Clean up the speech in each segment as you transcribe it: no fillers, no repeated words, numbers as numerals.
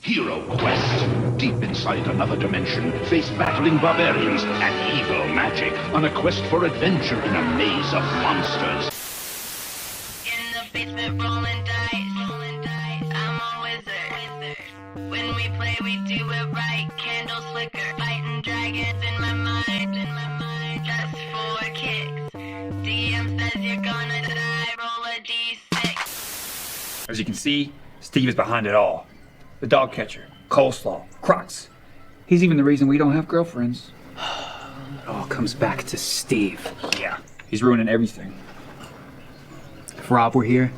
HeroQuest. Deep inside another dimension, face battling barbarians and evil magic on a quest for adventure in a maze of monsters. In the basement rolling dice, I'm a wizard. When we play, we do it right, candles flicker, fighting dragons in my mind, just for kicks. DM says you're gonna die, roll a d6. As you can see, Steve is behind it all. The dog catcher, coleslaw, Crocs. He's even the reason we don't have girlfriends. It all comes back to Steve. Yeah, he's ruining everything. If Rob were here,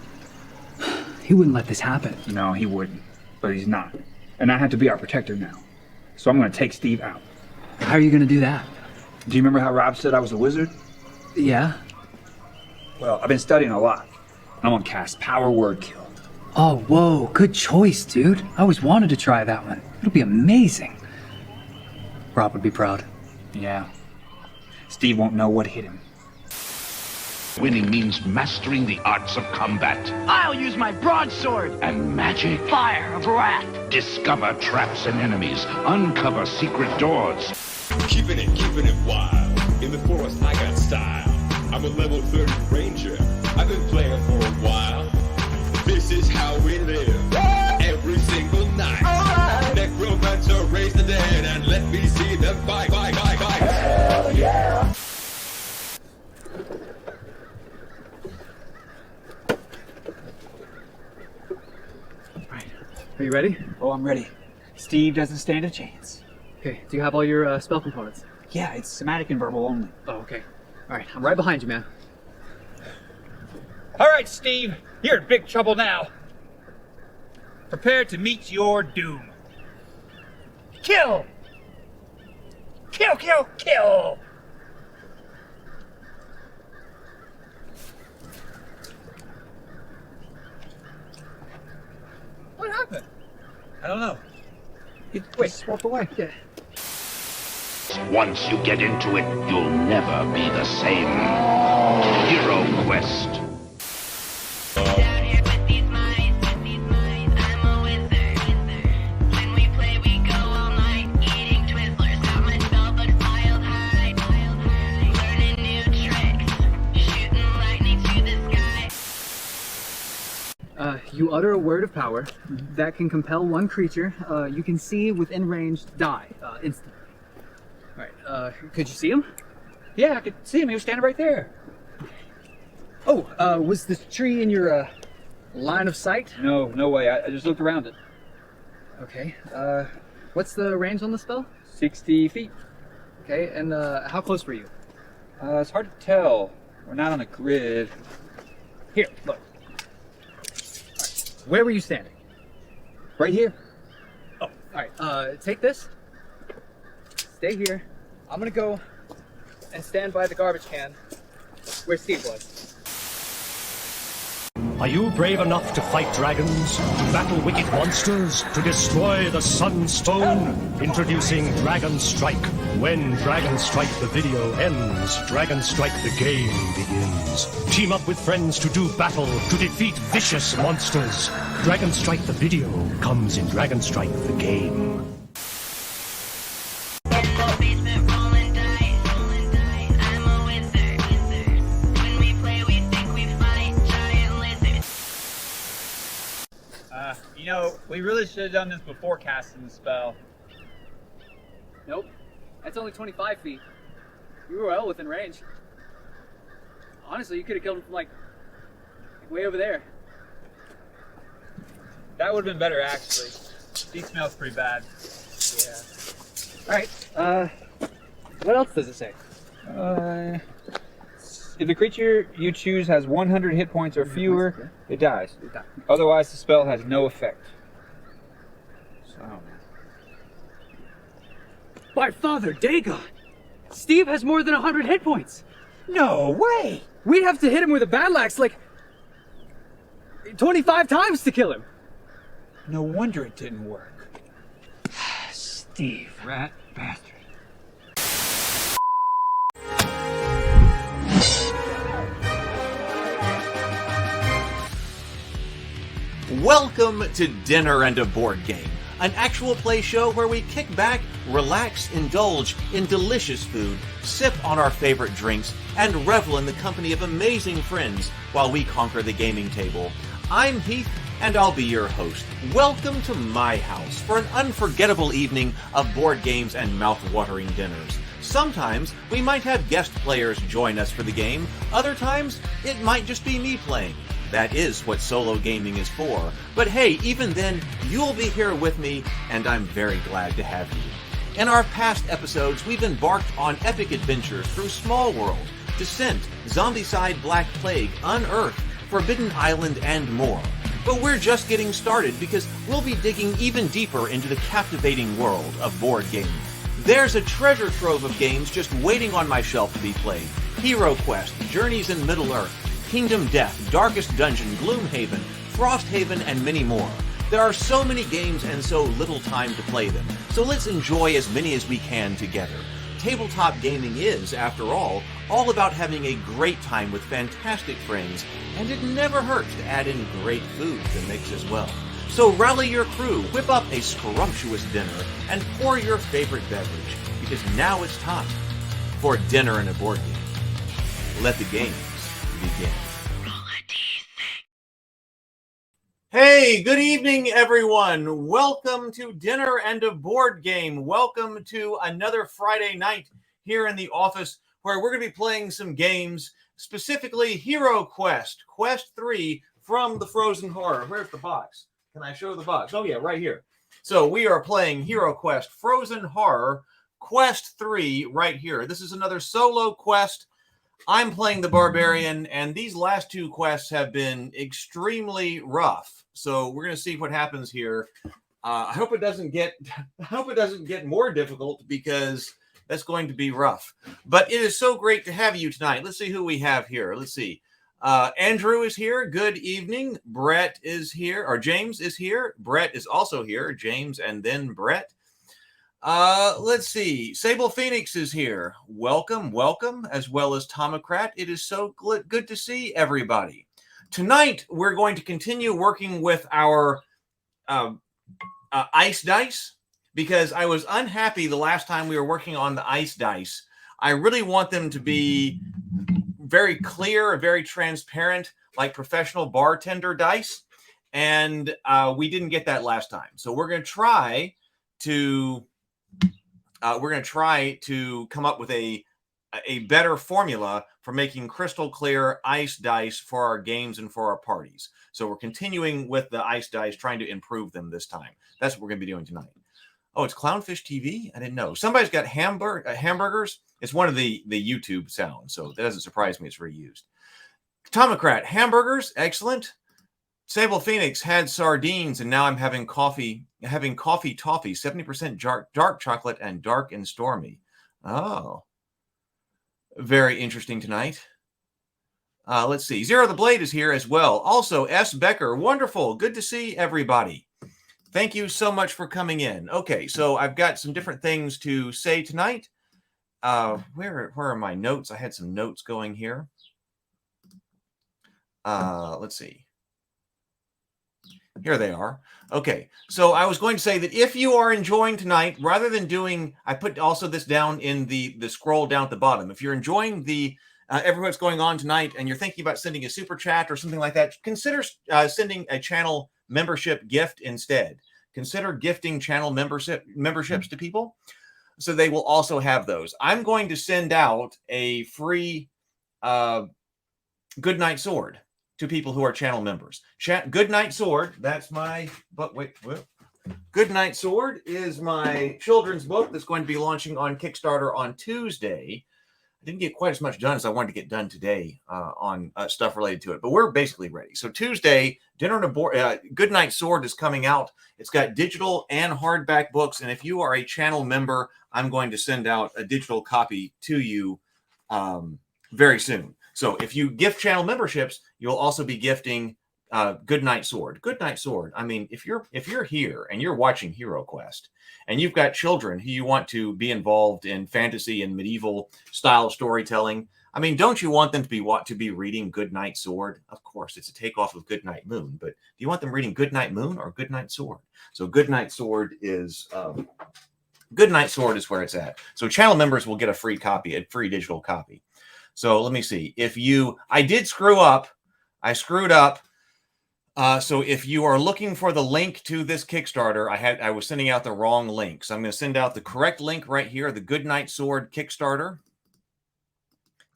he wouldn't let this happen. No, he wouldn't. But he's not. And I have to be our protector now. So I'm gonna take Steve out. How are you gonna do that? Do you remember how Rob said I was a wizard? Yeah? Well, I've been studying a lot. I'm gonna cast Power Word Kill. Oh, whoa, good choice, dude. I always wanted to try that one. It'll be amazing. Rob would be proud. Yeah. Steve won't know what hit him. Winning means mastering the arts of combat I'll use my broadsword! and magic. Fire of wrath! Discover traps and enemies. Uncover secret doors. Keeping it wild. In the forest, I got style. I'm a level 30 ranger. I've been playing for a while. This is how we live. Every single night. Necromancer, raise the dead and let me see them fight. Hell yeah! Alright, are you ready? Oh, I'm ready. Steve doesn't stand a chance. Okay, do you have all your spell components? Yeah, it's somatic and verbal only. Oh, okay. Alright, I'm right behind you, man. All right, Steve, you're in big trouble now. Prepare to meet your doom. Kill! Kill, kill, kill! What happened? I don't know. Wait, just walk away. Yeah. Once you get into it, you'll never be the same. HeroQuest. Down here with these mice, I'm a wizard. When we play, we go all night, eating Twizzlers. Got my spellbook piled high, learning new tricks, shooting lightning to the sky. You utter a word of power that can compel one creature you can see within range die instantly. Alright, could you see him? Yeah, I could see him. He was standing right there. Oh, was the tree in your line of sight? No, no way. I just looked around it. Okay, what's the range on the spell? 60 feet. Okay, and how close were you? It's hard to tell. We're not on a grid. Here, look. Where were you standing? Right here. Oh, alright, take this. Stay here. I'm gonna go and stand by the garbage can where Steve was. Are you brave enough to fight dragons, to battle wicked monsters, to destroy the Sunstone? Introducing Dragon Strike. When Dragon Strike the video ends, Dragon Strike the game begins. Team up with friends to do battle, to defeat vicious monsters. Dragon Strike the video comes in Dragon Strike the game. In the basement rolling dice, I'm a wizard. When we play, we think we fight giant lizards. You know, we really should have done this before casting the spell. Nope. That's only 25 feet. You were well within range. Honestly, you could have killed him from like way over there. That would have been better, actually. He smells pretty bad. Yeah. Alright, what else does it say? If the creature you choose has 100 hit points or fewer, it dies. Otherwise, the spell has no effect. So, By Father Dagon! Steve has more than 100 hit points! no way! We'd have to hit him with a battle axe like 25 times to kill him! No wonder it didn't work. Steve, rat bastard. Welcome to Dinner and a Board Game, an actual play show where we kick back, relax, indulge in delicious food, sip on our favorite drinks, and revel in the company of amazing friends while we conquer the gaming table. I'm Heath, and I'll be your host. Welcome to my house for an unforgettable evening of board games and mouth-watering dinners. Sometimes we might have guest players join us for the game. Other times, it might just be me playing. That is what solo gaming is for. But hey, even then, you'll be here with me, and I'm very glad to have you. In our past episodes, we've embarked on epic adventures through Small World, Descent, Zombicide Black Plague, Unearthed, Forbidden Island, and more. But we're just getting started because we'll be digging even deeper into the captivating world of board gaming. There's a treasure trove of games just waiting on my shelf to be played. HeroQuest, Journeys in Middle-earth, Kingdom Death, Darkest Dungeon, Gloomhaven, Frosthaven, and many more. There are so many games and so little time to play them, so let's enjoy as many as we can together. Tabletop gaming is, after all about having a great time with fantastic friends, and it never hurts to add in great food to mix as well. So rally your crew, whip up a scrumptious dinner, and pour your favorite beverage, because now it's time for dinner and a board game. Let the games begin. Hey, good evening, everyone. Welcome to Dinner and a Board Game. Welcome to another Friday night here in the office where we're going to be playing some games, specifically HeroQuest, Quest 3 from the Frozen Horror. Where's the box? Can I show the box? Oh, yeah, right here. So we are playing HeroQuest, Frozen Horror, Quest 3 right here. This is another solo quest. I'm playing the Barbarian, and these last two quests have been extremely rough. So we're going to see what happens here. I hope it doesn't get more difficult because that's going to be rough. But it is so great to have you tonight. Let's see who we have here. Let's see. Andrew is here. Good evening. Brett is here, or James is here. Brett is also here. James and then Brett. Let's see. Sable Phoenix is here. Welcome, as well as Tomocrat. It is so good to see everybody. Tonight, we're going to continue working with our ice dice because I was unhappy the last time we were working on the ice dice. I really want them to be very clear, very transparent, like professional bartender dice. And we didn't get that last time. So we're going to try to come up with a better formula for making crystal clear ice dice for our games and for our parties. So we're continuing with the ice dice, trying to improve them this time. That's what we're going to be doing tonight. Oh, it's Clownfish TV? I didn't know. Somebody's got hamburgers. It's one of the YouTube sounds, so that doesn't surprise me it's reused. Tomocrat, hamburgers, excellent. Sable Phoenix had sardines, and now I'm having coffee toffee, 70% dark chocolate and dark and stormy. Oh, very interesting tonight. Let's see. Zero the Blade is here as well. Also, S. Becker, wonderful. Good to see everybody. Thank you so much for coming in. Okay, so I've got some different things to say tonight. Where are my notes? I had some notes going here. Let's see. Here they are. Okay, so I was going to say that if you are enjoying tonight, rather than doing, I put also this down in the scroll down at the bottom. If you're enjoying the everything that's going on tonight and you're thinking about sending a super chat or something like that, consider sending a channel membership gift instead. Consider gifting channel memberships to people so they will also have those. I'm going to send out a free Goodnight Sword to people who are channel members. Goodnight Sword, that's my, Goodnight Sword is my children's book that's going to be launching on Kickstarter on Tuesday. I didn't get quite as much done as I wanted to get done today on stuff related to it, but we're basically ready. So Tuesday, Dinner and a Board, Goodnight Sword is coming out. It's got digital and hardback books, and if you are a channel member, I'm going to send out a digital copy to you very soon. So if you gift channel memberships, you'll also be gifting Goodnight Sword. Goodnight Sword. I mean, if you're here and you're watching HeroQuest and you've got children who you want to be involved in fantasy and medieval style storytelling, I mean, don't you want them to be reading Goodnight Sword? Of course, it's a takeoff of Goodnight Moon, but do you want them reading Goodnight Moon or Goodnight Sword? So Goodnight Sword is Goodnight Sword is where it's at. So channel members will get a free copy, a free digital copy. So let me see. I did screw up. I screwed up. So if you are looking for the link to this Kickstarter, I was sending out the wrong link. So I'm going to send out the correct link right here. The Goodnight Sword Kickstarter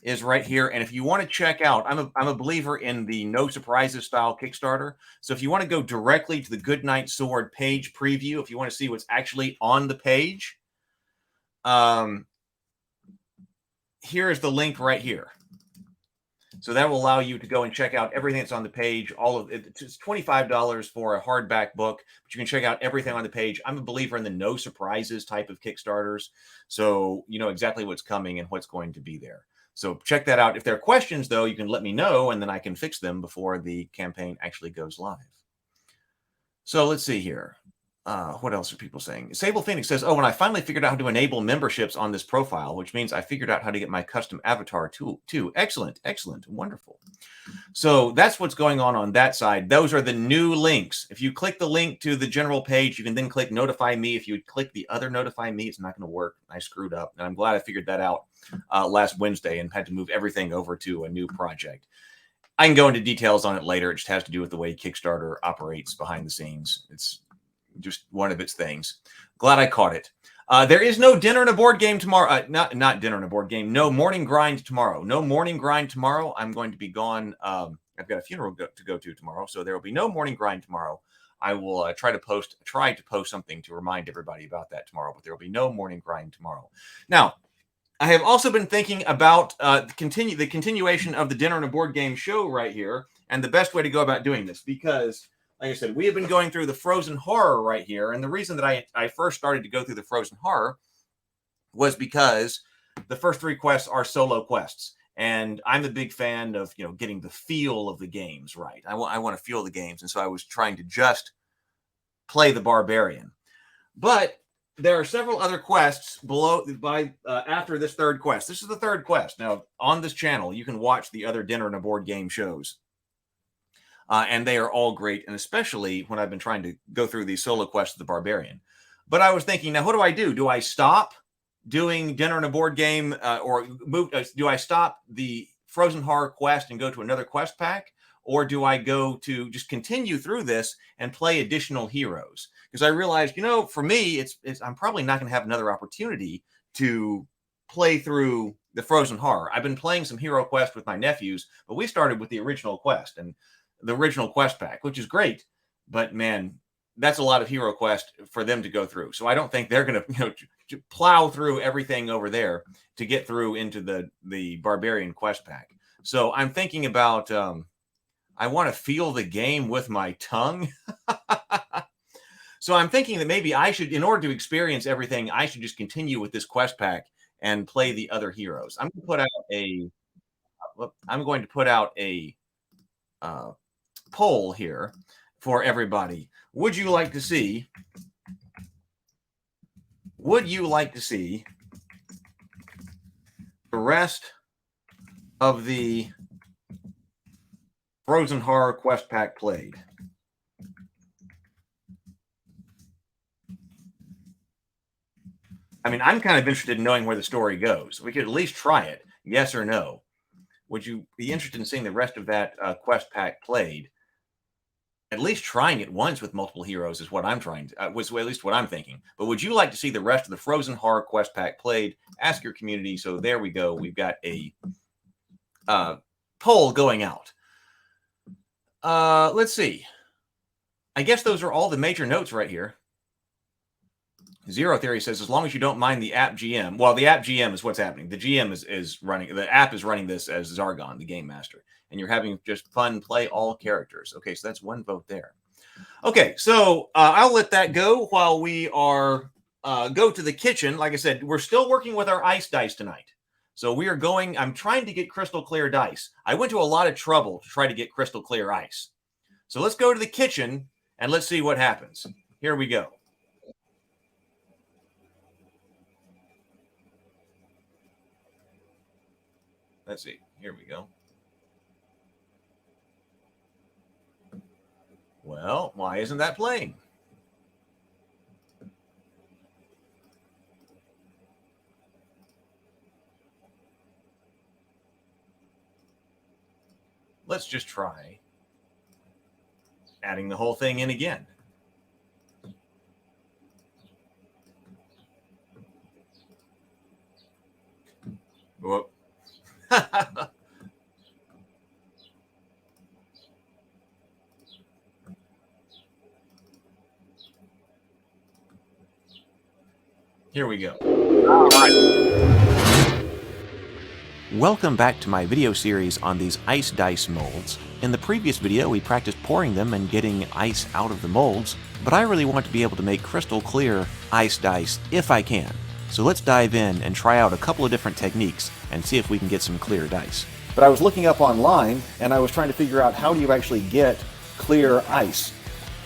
is right here. And if you want to check out, I'm a believer in the no surprises style Kickstarter. So if you want to go directly to the Goodnight Sword page preview, if you want to see what's actually on the page, here is the link right here. So that will allow you to go and check out everything that's on the page. All of it. It's $25 for a hardback book, but you can check out everything on the page. I'm a believer in the no surprises type of Kickstarters. So you know exactly what's coming and what's going to be there. So check that out. If there are questions, though, you can let me know, and then I can fix them before the campaign actually goes live. So let's see here. What else are people saying? Sable Phoenix says, oh, and I finally figured out how to enable memberships on this profile, which means I figured out how to get my custom avatar too. Excellent, excellent, wonderful. So that's what's going on that side. Those are the new links. If you click the link to the general page, you can then click Notify Me. If you click the other Notify Me, it's not going to work. I screwed up, and I'm glad I figured that out last Wednesday and had to move everything over to a new project. I can go into details on it later. It just has to do with the way Kickstarter operates behind the scenes. It's just one of its things. Glad I caught it. There is no dinner and a board game tomorrow. Not dinner and a board game. No morning grind tomorrow. No morning grind tomorrow. I'm going to be gone. I've got a funeral to go to tomorrow, so there will be no morning grind tomorrow. I will try to post something to remind everybody about that tomorrow, but there will be no morning grind tomorrow. Now, I have also been thinking about the continuation of the dinner and a board game show right here, and the best way to go about doing this, because like I said, we have been going through the Frozen Horror right here. And the reason that I first started to go through the Frozen Horror was because the first 3 quests are solo quests. And I'm a big fan of, getting the feel of the games right. I want to feel the games. And so I was trying to just play the Barbarian. But there are several other quests after this 3rd quest. This is the 3rd quest. Now, on this channel, you can watch the other dinner and a board game shows. And they are all great, and especially when I've been trying to go through these solo quests of the Barbarian. But I was thinking, now what do I do? Do I stop doing dinner and a board game, or do I stop the Frozen Horror quest and go to another quest pack, or do I go to just continue through this and play additional heroes? Because I realized, for me, I'm probably not going to have another opportunity to play through the Frozen Horror. I've been playing some HeroQuest with my nephews, but we started with the original quest and the original quest pack, which is great, but man, that's a lot of HeroQuest for them to go through. So I don't think they're going to plow through everything over there to get through into the Barbarian quest pack. So I'm thinking about, I want to feel the game with my tongue. So I'm thinking that maybe I should, in order to experience everything, I should just continue with this quest pack and play the other heroes. I'm going to put out a poll here for everybody. Would you like to see the rest of the Frozen Horror quest pack played? I mean, I'm kind of interested in knowing where the story goes. We could at least try it, yes or no. Would you be interested in seeing the rest of that quest pack played? At least trying it once with multiple heroes is what I'm trying to, was at least what I'm thinking. But would you like to see the rest of the Frozen Horror quest pack played? Ask your community. So there we go. We've got a poll going out. Let's see. I guess those are all the major notes right here. Zero Theory says, as long as you don't mind the app GM. Well, the app GM is what's happening. The GM is running, the app is running this as Zargon, the game master. And you're having just fun, play all characters. Okay, so that's one vote there. Okay, so I'll let that go while we are go to the kitchen. Like I said, we're still working with our ice dice tonight. So we are going, I'm trying to get crystal clear dice. I went to a lot of trouble to try to get crystal clear ice. So let's go to the kitchen and let's see what happens. Here we go. Let's see. Here we go. Well, why isn't that playing? Let's just try adding the whole thing in again. Whoop. Here we go. All right. Welcome back to my video series on these ice dice molds. In the previous video, we practiced pouring them and getting ice out of the molds, but I really want to be able to make crystal clear ice dice if I can. So let's dive in and try out a couple of different techniques and see if we can get some clear dice. But I was looking up online and I was trying to figure out how do you actually get clear ice.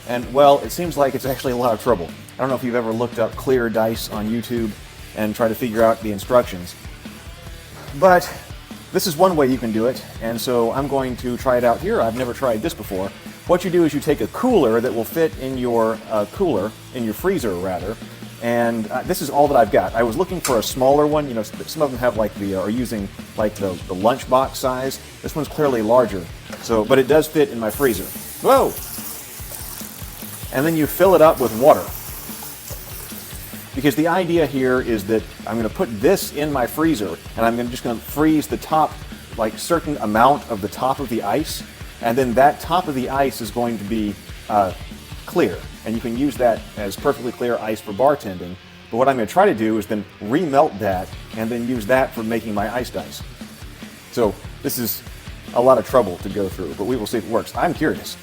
And well, it seems like it's actually a lot of trouble. I don't know if you've ever looked up clear dice on YouTube and tried to figure out the instructions. But this is one way you can do it, and so I'm going to try it out here. I've never tried this before. What you do is you take a cooler that will fit in your freezer rather, and this is all that I've got. I was looking for a smaller one. You know, some of them have like are using like the lunchbox size. This one's clearly larger, but it does fit in my freezer. Whoa! And then you fill it up with water. Because the idea here is that I'm going to put this in my freezer, and I'm just going to freeze the top, like certain amount of the top of the ice, and then that top of the ice is going to be clear, and you can use that as perfectly clear ice for bartending. But what I'm going to try to do is then remelt that, and then use that for making my ice dice. So this is a lot of trouble to go through, but we will see if it works. I'm curious.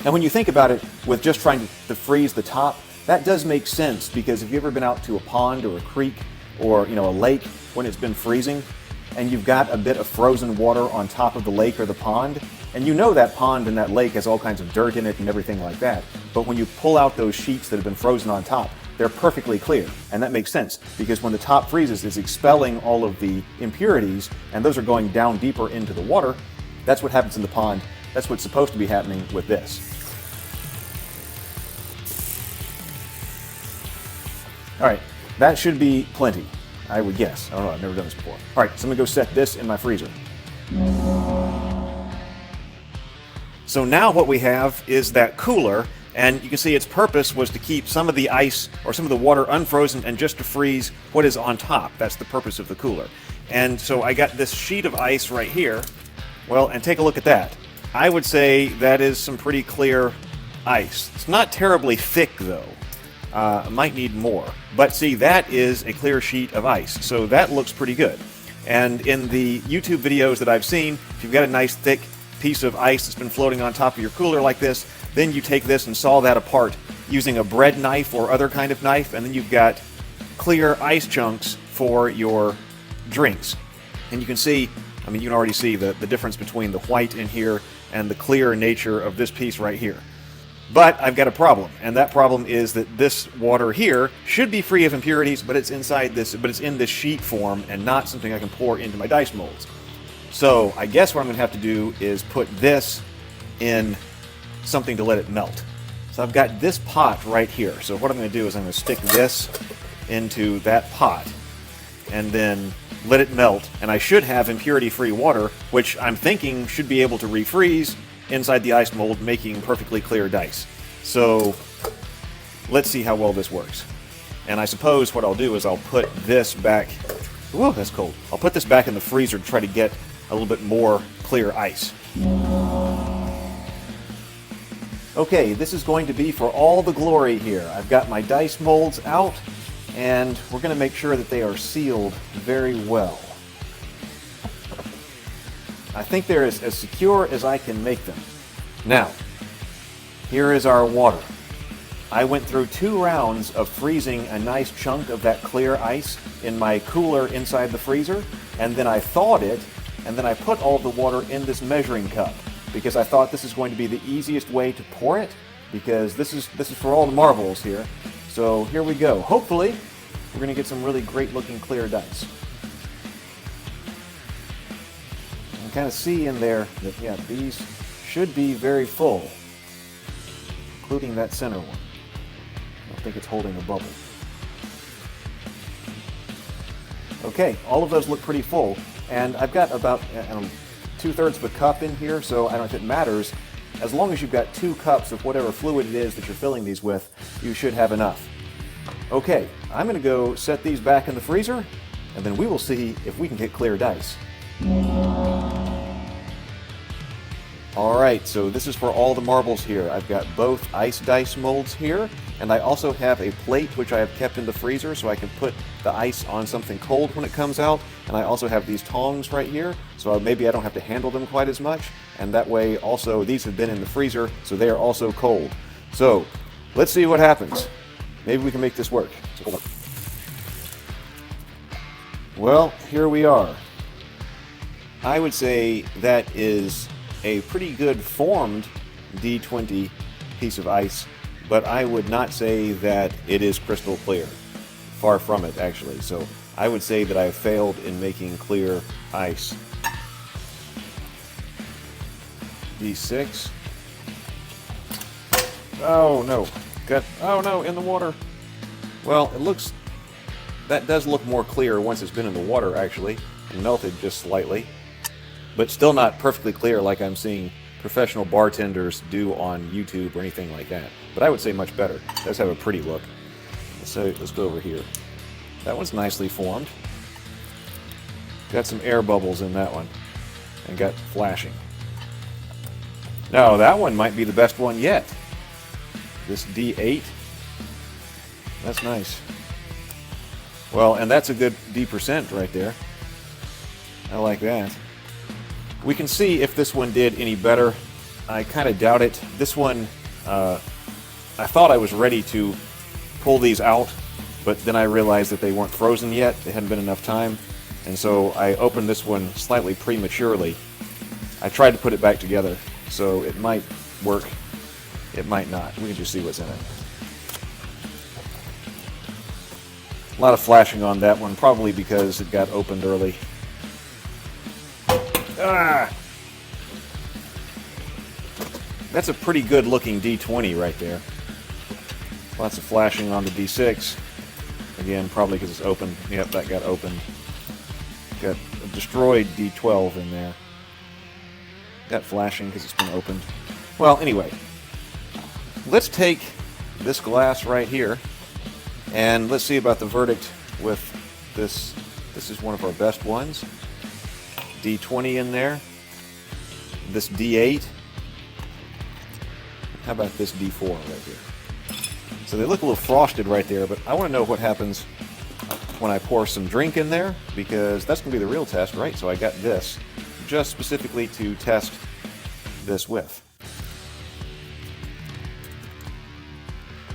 And when you think about it, with just trying to freeze the top, that does make sense, because if you've ever been out to a pond or a creek or a lake when it's been freezing and you've got a bit of frozen water on top of the lake or the pond, and you know that pond and that lake has all kinds of dirt in it and everything like that, but when you pull out those sheets that have been frozen on top, they're perfectly clear. And that makes sense, because when the top freezes, it's expelling all of the impurities, and those are going down deeper into the water. That's what happens in the pond. That's what's supposed to be happening with this. All right, that should be plenty, I would guess. I don't know, I've never done this before. All right, so I'm gonna go set this in my freezer. So now what we have is that cooler, and you can see its purpose was to keep some of the ice or some of the water unfrozen and just to freeze what is on top. That's the purpose of the cooler. And so I got this sheet of ice right here. Well, and take a look at that. I would say that is some pretty clear ice. It's not terribly thick though. Might need more. But see, that is a clear sheet of ice, so that looks pretty good. And in the YouTube videos that I've seen, if you've got a nice thick piece of ice that's been floating on top of your cooler like this, then you take this and saw that apart using a bread knife or other kind of knife, and then you've got clear ice chunks for your drinks. And you can see, I mean, you can already see the difference between the white in here and the clear nature of this piece right here. But I've got a problem, and that problem is that this water here should be free of impurities, but it's inside this, but it's in this sheet form and not something I can pour into my dice molds. So I guess what I'm going to have to do is put this in something to let it melt. So I've got this pot right here. So what I'm going to do is I'm going to stick this into that pot and then let it melt, and I should have impurity-free water, which I'm thinking should be able to refreeze inside the ice mold, making perfectly clear dice. So let's see how well this works. And I suppose what I'll do is I'll put this back. Whoa, that's cold. I'll put this back in the freezer to try to get a little bit more clear ice. Okay, this is going to be for all the glory here. I've got my dice molds out, and we're going to make sure that they are sealed very well. I think they're as secure as I can make them. Now, here is our water. I went through 2 rounds of freezing a nice chunk of that clear ice in my cooler inside the freezer, and then I thawed it, and then I put all the water in this measuring cup. because I thought this is going to be the easiest way to pour it, because this is for all the marbles here. So here we go. Hopefully, we're going to get some really great looking clear dice. You can kind of see in there that, yeah, these should be very full, including that center one. I don't think it's holding a bubble. Okay, all of those look pretty full, and I've got about 2/3 of a cup in here, so I don't know if it matters. As long as you've got 2 cups of whatever fluid it is that you're filling these with, you should have enough. Okay, I'm going to go set these back in the freezer, and then we will see if we can get clear dice. Alright, so this is for all the marbles here. I've got both ice dice molds here, and I also have a plate which I have kept in the freezer so I can put the ice on something cold when it comes out. And I also have these tongs right here, so maybe I don't have to handle them quite as much. And that way also, these have been in the freezer, so they are also cold. So, let's see what happens. Maybe we can make this work. So, hold on. Well, here we are. I would say that is a pretty good formed D20 piece of ice, but I would not say that it is crystal clear. Far from it, actually. So I would say that I have failed in making clear ice. D6. Oh no. Oh no, in the water. Well, it looks... that does look more clear once it's been in the water, actually. And melted just slightly. But still not perfectly clear like I'm seeing professional bartenders do on YouTube or anything like that. But I would say much better. It does have a pretty look. So let's go over here. That one's nicely formed. Got some air bubbles in that one. And got flashing. Now that one might be the best one yet. This D8. That's nice. Well, and that's a good D% right there. I like that. We can see if this one did any better. I kind of doubt it. This one, I thought I was ready to pull these out, but then I realized that they weren't frozen yet. They hadn't been enough time. And so I opened this one slightly prematurely. I tried to put it back together, so it might work. It might not. We can just see what's in it. A lot of flashing on that one, probably because it got opened early. Ah! That's a pretty good looking D20 right there. Lots of flashing on the D6. Again, probably because it's open. Yep, that got opened. Got a destroyed D12 in there. Got flashing because it's been opened. Well, anyway. Let's take this glass right here and let's see about the verdict with this. This is one of our best ones. D20 in there. This D8. How about this D4 right here? So they look a little frosted right there, but I want to know what happens when I pour some drink in there, because that's going to be the real test, right? So I got this just specifically to test this with.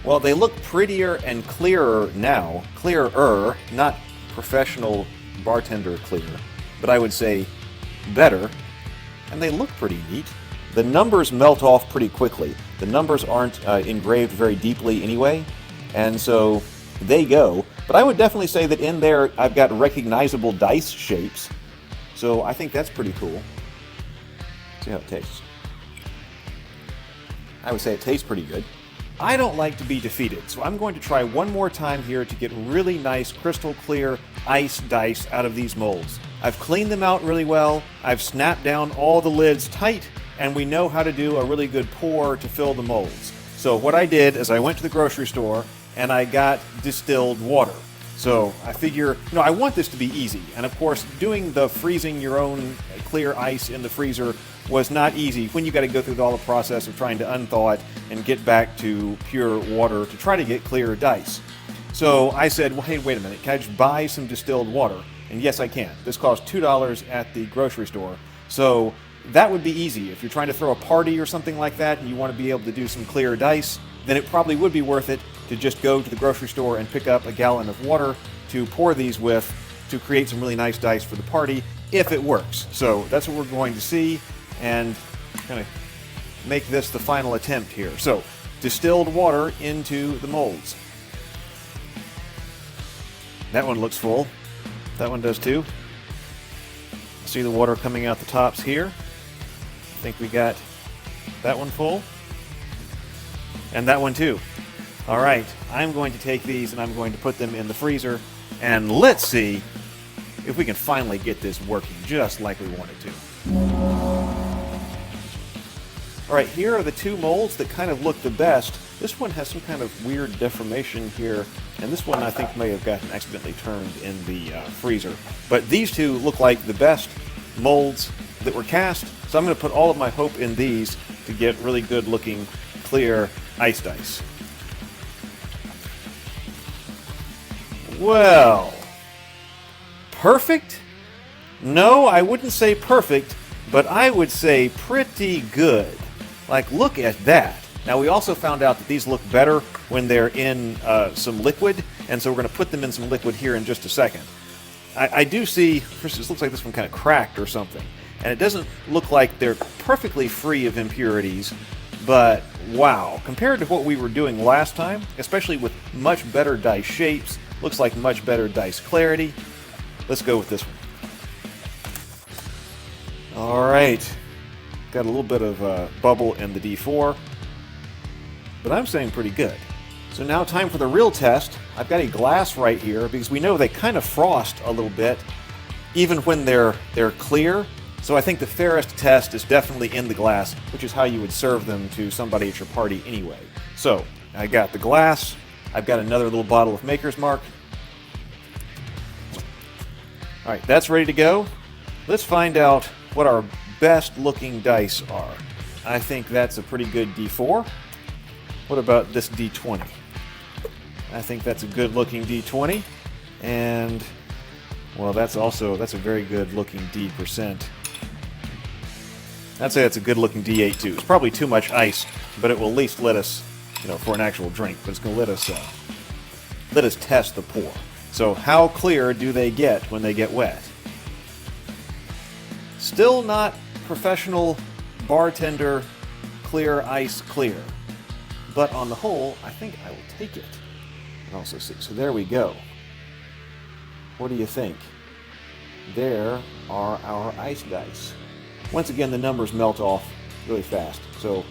Well, they look prettier and clearer now. Clearer, not professional bartender clear, but I would say better. And they look pretty neat. The numbers melt off pretty quickly. The numbers aren't engraved very deeply anyway, and so they go. But I would definitely say that in there I've got recognizable dice shapes, so I think that's pretty cool. Let's see how it tastes. I would say it tastes pretty good. I don't like to be defeated, so I'm going to try one more time here to get really nice, crystal clear ice dice out of these molds. I've cleaned them out really well, I've snapped down all the lids tight, and we know how to do a really good pour to fill the molds. So what I did is I went to the grocery store and I got distilled water. So I figure, I want this to be easy. And of course, doing the freezing your own clear ice in the freezer was not easy when you got to go through all the process of trying to unthaw it and get back to pure water to try to get clear dice. So I said, well, hey, wait a minute, can I just buy some distilled water? And yes, I can. This costs $2 at the grocery store. So that would be easy. If you're trying to throw a party or something like that and you want to be able to do some clear dice, then it probably would be worth it to just go to the grocery store and pick up a gallon of water to pour these with to create some really nice dice for the party, if it works. So that's what we're going to see, and kind of make this the final attempt here. So, distilled water into the molds. That one looks full. That one does too. See the water coming out the tops here. I think we got that one full. And that one too. All right, I'm going to take these and I'm going to put them in the freezer. And let's see if we can finally get this working just like we want it to. All right, here are the two molds that kind of look the best. This one has some kind of weird deformation here, and this one I think may have gotten accidentally turned in the freezer. But these two look like the best molds that were cast, so I'm going to put all of my hope in these to get really good looking, clear ice dice. Well, perfect? No, I wouldn't say perfect, but I would say pretty good. Like, look at that. Now, we also found out that these look better when they're in some liquid, and so we're going to put them in some liquid here in just a second. I do see, first, it looks like this one kind of cracked or something, and it doesn't look like they're perfectly free of impurities, but wow, compared to what we were doing last time, especially with much better dice shapes, looks like much better dice clarity. Let's go with this one. All right. Got a little bit of bubble in the D4, but I'm saying pretty good. So now time for the real test. I've got a glass right here because we know they kind of frost a little bit even when they're clear. So I think the fairest test is definitely in the glass, which is how you would serve them to somebody at your party anyway. So I got the glass. I've got another little bottle of Maker's Mark. All right, that's ready to go. Let's find out what our best looking dice are. I think that's a pretty good D4. What about this D20? I think that's a good looking D20. And, well, that's a very good looking D%. I'd say that's a good looking D8 too. It's probably too much ice, but it will at least let us, for an actual drink, but it's going to let us test the pour. So how clear do they get when they get wet? Still not professional bartender clear ice clear. But on the whole, I think I will take it. And also see. So there we go. What do you think? There are our ice dice. Once again, the numbers melt off really fast. So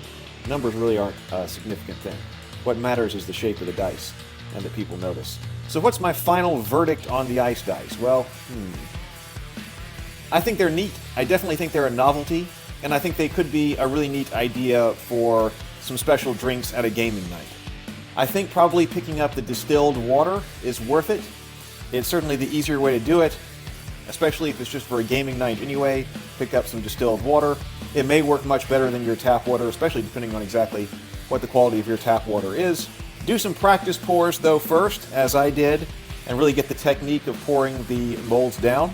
numbers really aren't a significant thing. What matters is the shape of the dice and that people notice. So what's my final verdict on the ice dice? Well, I think they're neat. I definitely think they're a novelty, and I think they could be a really neat idea for some special drinks at a gaming night. I think probably picking up the distilled water is worth it. It's certainly the easier way to do it, especially if it's just for a gaming night anyway. Pick up some distilled water. It may work much better than your tap water, especially depending on exactly what the quality of your tap water is. Do some practice pours, though, first, as I did, and really get the technique of pouring the molds down.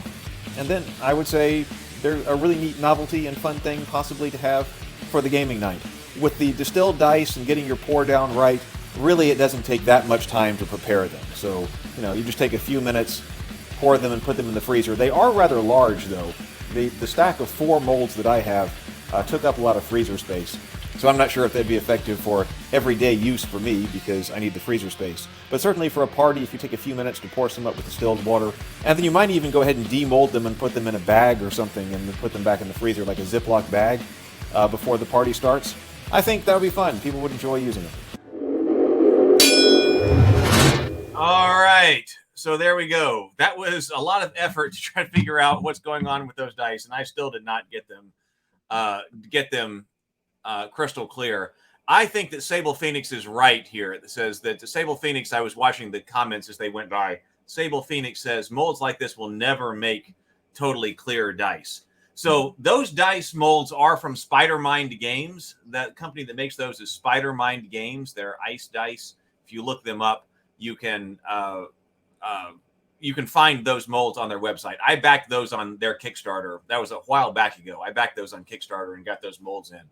And then I would say they're a really neat novelty and fun thing possibly to have for the gaming night. With the distilled dice and getting your pour down right, really it doesn't take that much time to prepare them. So, you just take a few minutes, pour them and put them in the freezer. They are rather large though. The stack of 4 molds that I have took up a lot of freezer space. So I'm not sure if they'd be effective for everyday use for me because I need the freezer space. But certainly for a party, if you take a few minutes to pour some up with distilled water, and then you might even go ahead and demold them and put them in a bag or something and then put them back in the freezer like a Ziploc bag before the party starts. I think that would be fun. People would enjoy using it. All right. So there we go. That was a lot of effort to try to figure out what's going on with those dice, and I still did not get them crystal clear. I think that Sable Phoenix is right here. It says that Sable Phoenix, I was watching the comments as they went by. Sable Phoenix says molds like this will never make totally clear dice. So those dice molds are from Spider-Mind Games. That company that makes those is Spider-Mind Games. They're ice dice. If you look them up, you can find those molds on their website. I backed those on their Kickstarter. That was a while back ago. I backed those on Kickstarter and got those molds in.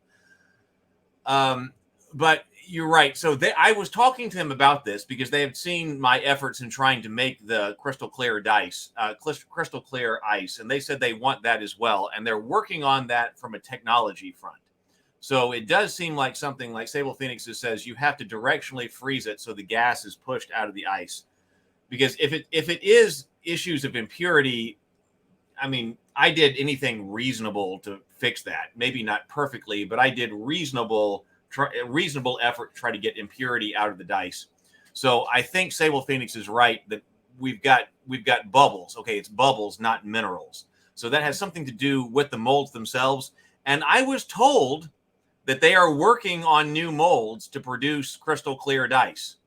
But you're right. So I was talking to them about this because they had seen my efforts in trying to make the crystal clear dice, crystal clear ice, and they said they want that as well. And they're working on that from a technology front. So it does seem like something like Sable Phoenix says you have to directionally freeze it so the gas is pushed out of the ice. Because if it is issues of impurity, I mean, I did anything reasonable to fix that. Maybe not perfectly, but I did reasonable effort to try to get impurity out of the dice. So I think Sable Phoenix is right that we've got bubbles. Okay, it's bubbles, not minerals. So that has something to do with the molds themselves. And I was told that they are working on new molds to produce crystal clear dice.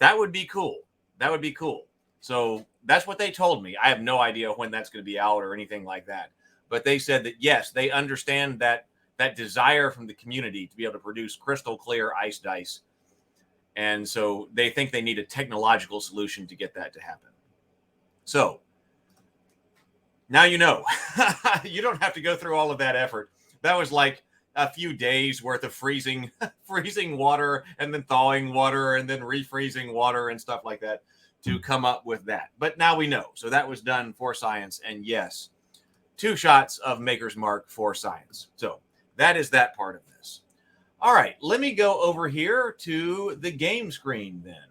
That would be cool. That would be cool. So that's what they told me. I have no idea when that's going to be out or anything like that. But they said that, yes, they understand that desire from the community to be able to produce crystal clear ice dice. And so they think they need a technological solution to get that to happen. So now you know. You don't have to go through all of that effort. That was like a few days worth of freezing water and then thawing water and then refreezing water and stuff like that to come up with that. But now we know. So that was done for science. And yes, 2 shots of Maker's Mark for science. So that is that part of this. All right, let me go over here to the game screen then.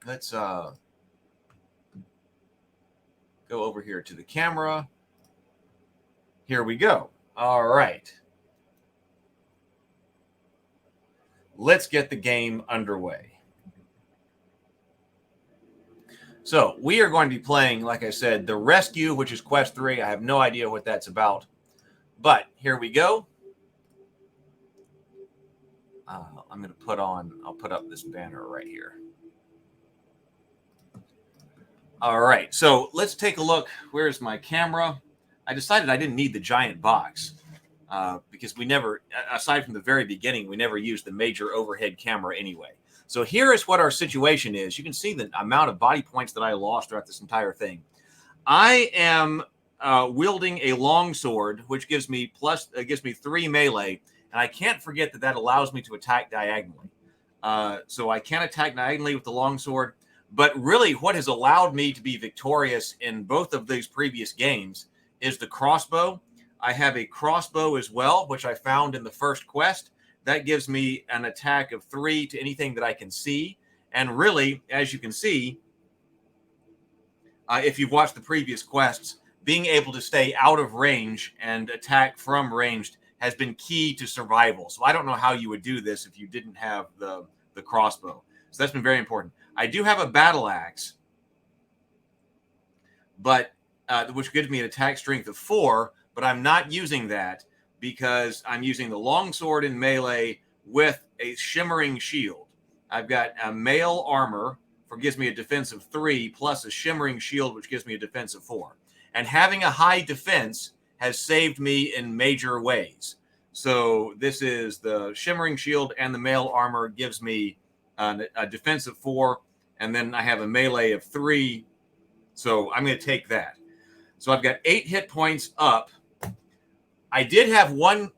Let's go over here to the camera. Here we go. All right. Let's get the game underway. So we are going to be playing, like I said, The Rescue, which is Quest 3. I have no idea what that's about. But here we go. I'm going to I'll put up this banner right here. All right. So let's take a look. Where's my camera? I decided I didn't need the giant box because we never, aside from the very beginning, we never used the major overhead camera anyway. So here is what our situation is. You can see the amount of body points that I lost throughout this entire thing. I am wielding a longsword, which gives me 3 melee, and I can't forget that allows me to attack diagonally. So I can attack diagonally with the longsword, but really what has allowed me to be victorious in both of these previous games is the crossbow. I have a crossbow as well, which I found in the first quest. That gives me an attack of 3 to anything that I can see. And really, as you can see, if you've watched the previous quests, being able to stay out of range and attack from ranged has been key to survival. So I don't know how you would do this if you didn't have the crossbow. So that's been very important. I do have a battle axe, but which gives me an attack strength of 4, but I'm not using that because I'm using the longsword in melee with a shimmering shield. I've got a mail armor, gives me a defense of 3, plus a shimmering shield, which gives me a defense of 4. And having a high defense has saved me in major ways. So this is the shimmering shield, and the mail armor gives me a defense of 4, and then I have a melee of 3. So I'm going to take that. So I've got 8 hit points up. I did have 1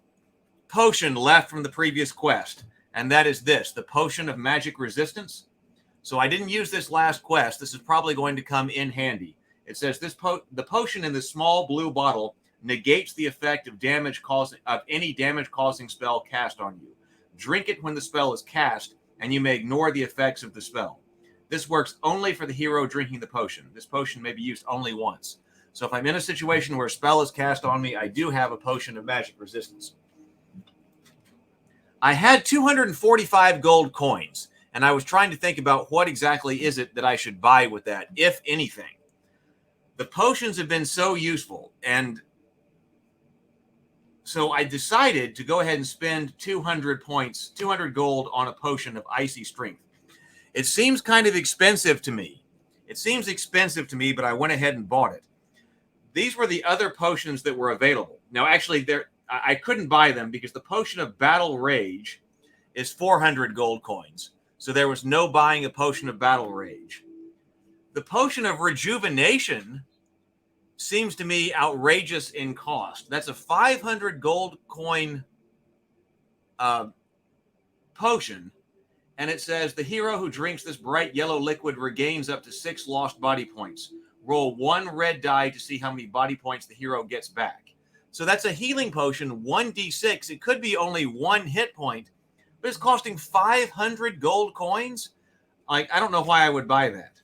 potion left from the previous quest, and that is this, the Potion of Magic Resistance. So I didn't use this last quest. This is probably going to come in handy. It says the potion in the small blue bottle negates the effect of any damage-causing spell cast on you. Drink it when the spell is cast, and you may ignore the effects of the spell. This works only for the hero drinking the potion. This potion may be used only once. So if I'm in a situation where a spell is cast on me, I do have a Potion of Magic Resistance. I had 245 gold coins, and I was trying to think about what exactly is it that I should buy with that, if anything. The potions have been so useful, and so I decided to go ahead and spend 200 gold on a potion of Icy Strength. It seems kind of expensive to me. But I went ahead and bought it. These were the other potions that were available. Now, actually, I couldn't buy them because the Potion of Battle Rage is 400 gold coins. So there was no buying a Potion of Battle Rage. The Potion of Rejuvenation seems to me outrageous in cost. That's a 500 gold coin potion. And it says, the hero who drinks this bright yellow liquid regains up to 6 lost body points. Roll 1 red die to see how many body points the hero gets back. So that's a healing potion, 1d6. It could be only 1 hit point, but it's costing 500 gold coins. Like, I don't know why I would buy that.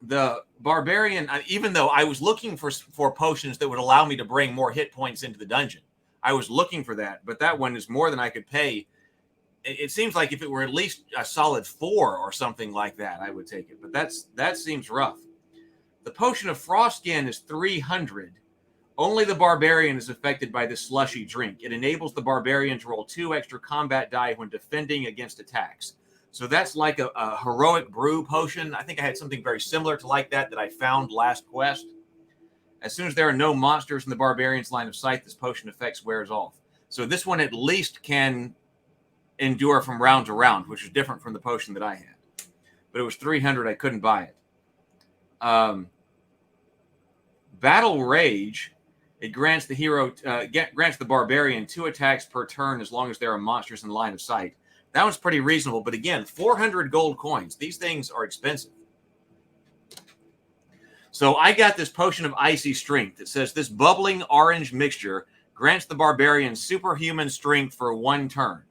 The Barbarian, even though I was looking for potions that would allow me to bring more hit points into the dungeon, I was looking for that, but that one is more than I could pay. It seems like if it were at least a solid 4 or something like that, I would take it. But that seems rough. The Potion of Frostskin is 300. Only the Barbarian is affected by this slushy drink. It enables the Barbarian to roll 2 extra combat die when defending against attacks. So that's like a heroic brew potion. I think I had something very similar to like that I found last quest. As soon as there are no monsters in the Barbarian's line of sight, this potion effect wears off. So this one at least can endure from round to round, which is different from the potion that I had. But it was 300. I couldn't buy it. Battle Rage. It grants the hero, grants the Barbarian 2 attacks per turn as long as there are monsters in the line of sight. That one's pretty reasonable, but again, 400 gold coins. These things are expensive. So I got this Potion of Icy Strength. It says this bubbling orange mixture grants the Barbarian superhuman strength for 1 turn.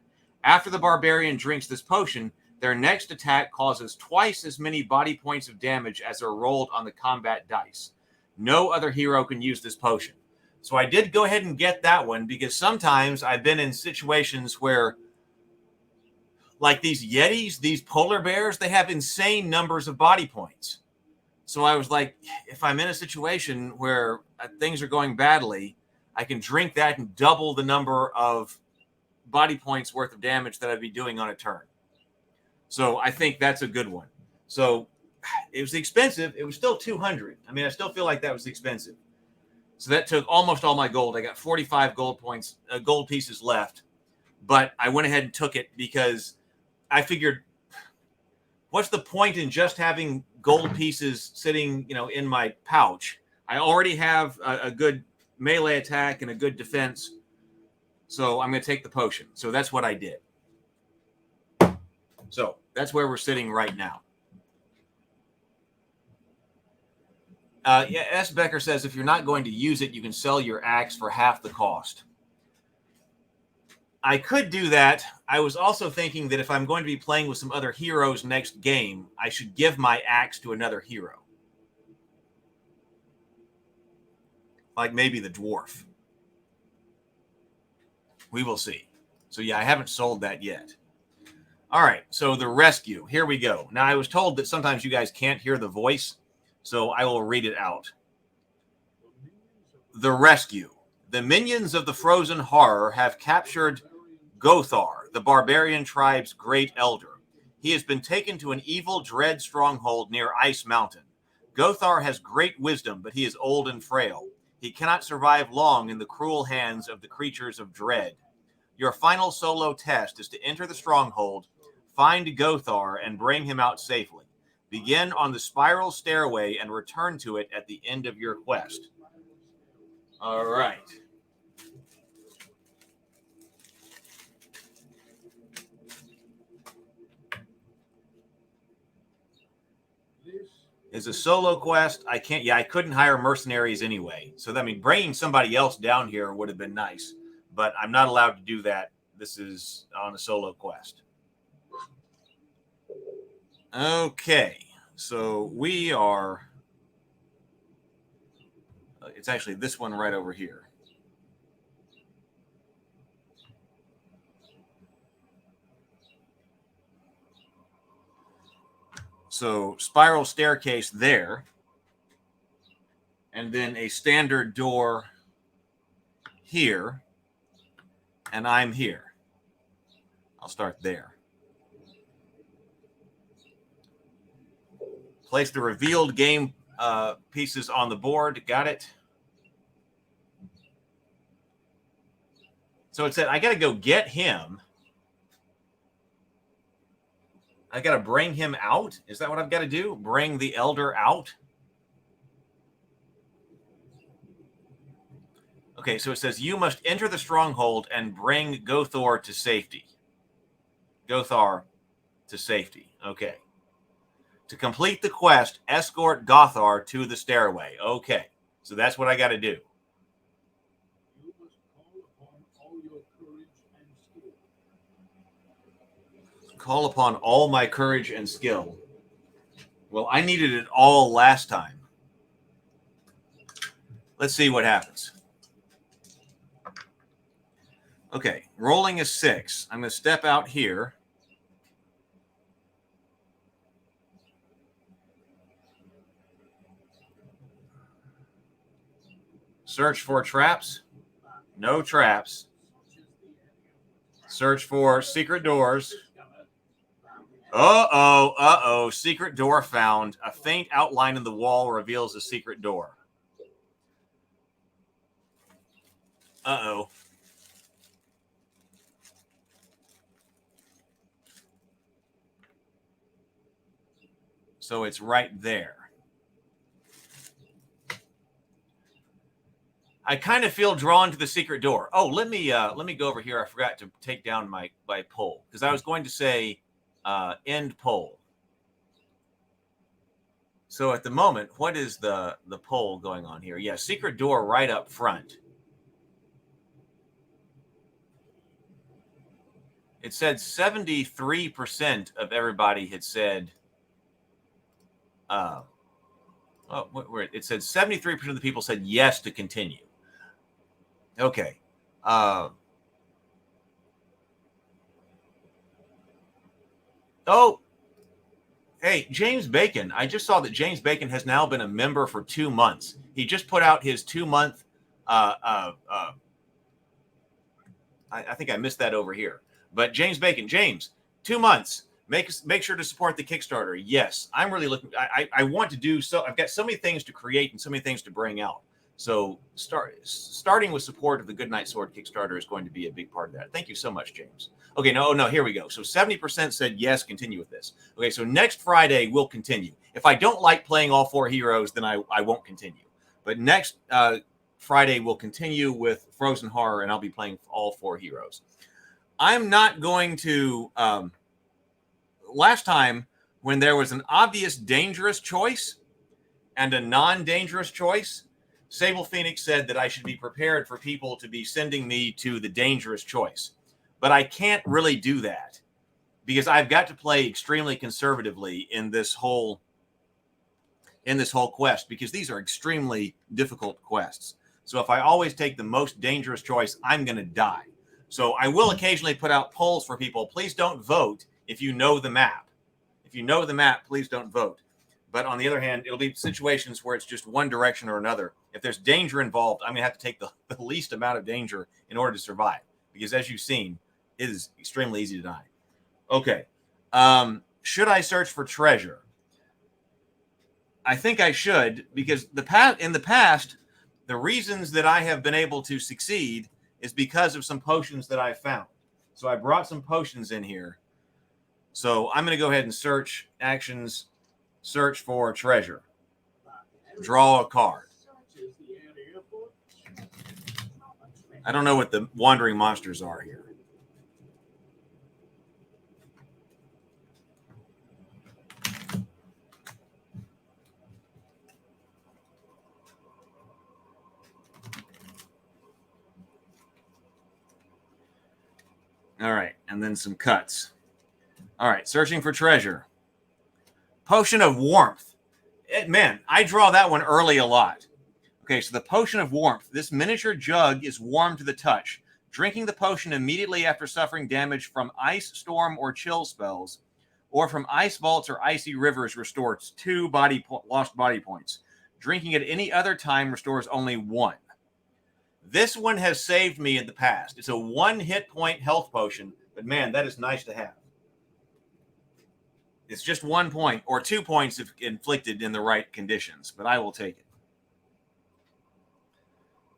After the Barbarian drinks this potion, their next attack causes twice as many body points of damage as are rolled on the combat dice. No other hero can use this potion. So I did go ahead and get that one because sometimes I've been in situations where, like these Yetis, these polar bears, they have insane numbers of body points. So I was like, if I'm in a situation where things are going badly, I can drink that and double the number of body points worth of damage that I'd be doing on a turn. So I think that's a good one. So it was expensive. It was still 200. I mean, I still feel like that was expensive. So that took almost all my gold. I got 45 gold pieces left. But I went ahead and took it because I figured, what's the point in just having gold pieces sitting, in my pouch? I already have a good melee attack and a good defense. So I'm going to take the potion. So that's what I did. So that's where we're sitting right now. S. Becker says, if you're not going to use it, you can sell your axe for half the cost. I could do that. I was also thinking that if I'm going to be playing with some other heroes next game, I should give my axe to another hero. Like maybe the dwarf. We will see. So yeah, I haven't sold that yet. All right, so the rescue. Here we go. Now, I was told that sometimes you guys can't hear the voice, so I will read it out. The rescue. The minions of the frozen horror have captured Gothar, the barbarian tribe's great elder. He has been taken to an evil dread stronghold near Ice Mountain. Gothar has great wisdom, but he is old and frail. He cannot survive long in the cruel hands of the creatures of dread. Your final solo test is to enter the stronghold, find Gothar, and bring him out safely. Begin on the spiral stairway and return to it at the end of your quest. All right. It's a solo quest. I couldn't hire mercenaries anyway. So, bringing somebody else down here would have been nice. But I'm not allowed to do that. This is on a solo quest. Okay. So, we are... It's actually this one right over here. So spiral staircase there, and then a standard door here, and I'm here. I'll start there. Place the revealed game pieces on the board. Got it. So it said I got to go get him. I got to bring him out? Is that what I've got to do? Bring the elder out? Okay, so it says you must enter the stronghold and bring Gothar to safety. Gothar to safety. Okay. To complete the quest, escort Gothar to the stairway. Okay, so that's what I got to do. Call upon all my courage and skill. Well, I needed it all last time. Let's see what happens. Okay, rolling is 6. I'm going to step out here. Search for traps. No traps. Search for secret doors. Uh-oh. Secret door found. A faint outline in the wall reveals a secret door. Uh-oh. So it's right there. I kind of feel drawn to the secret door. Oh, let me go over here. I forgot to take down my poll because I was going to say end poll. So at the moment, what is the poll going on here? Yeah, secret door right up front. It said 73% of everybody had said. It said 73% of the people said yes to continue. Okay. Hey, James Bacon. I just saw that James Bacon has now been a member for 2 months. He just put out his 2-month. I think I missed that over here. But James Bacon, 2 months. Make sure to support the Kickstarter. Yes, I'm really looking. I want to do so. I've got so many things to create and so many things to bring out. So starting with support of the Good Night Sword Kickstarter is going to be a big part of that. Thank you so much, James. Okay, no, here we go. So 70% said yes, continue with this. Okay, so next Friday we'll continue. If I don't like playing all 4 heroes, then I won't continue. But next Friday we'll continue with Frozen Horror, and I'll be playing all 4 heroes. I'm not going to. Last time, when there was an obvious dangerous choice and a non-dangerous choice, Sable Phoenix said that I should be prepared for people to be sending me to the dangerous choice. But I can't really do that because I've got to play extremely conservatively in this whole quest because these are extremely difficult quests. So if I always take the most dangerous choice, I'm going to die. So I will occasionally put out polls for people. Please don't vote if you know the map. If you know the map, please don't vote. But on the other hand, it'll be situations where it's just one direction or another. If there's danger involved, I'm going to have to take the least amount of danger in order to survive. Because as you've seen, it is extremely easy to die. Okay. Should I search for treasure? I think I should, because in the past, the reasons that I have been able to succeed is because of some potions that I found. So I brought some potions in here. So I'm going to go ahead and search actions, search for treasure, draw a card. I don't know what the wandering monsters are here. All right, and then some cuts. All right, searching for treasure. Potion of warmth. Man, I draw that one early a lot. Okay, so the potion of warmth. This miniature jug is warm to the touch. Drinking the potion immediately after suffering damage from ice, storm, or chill spells, or from ice vaults or icy rivers restores 2 lost body points. Drinking at any other time restores only 1. This one has saved me in the past. It's a 1 hit point health potion, but man, that is nice to have. It's just 1 point or 2 points if inflicted in the right conditions, but I will take it.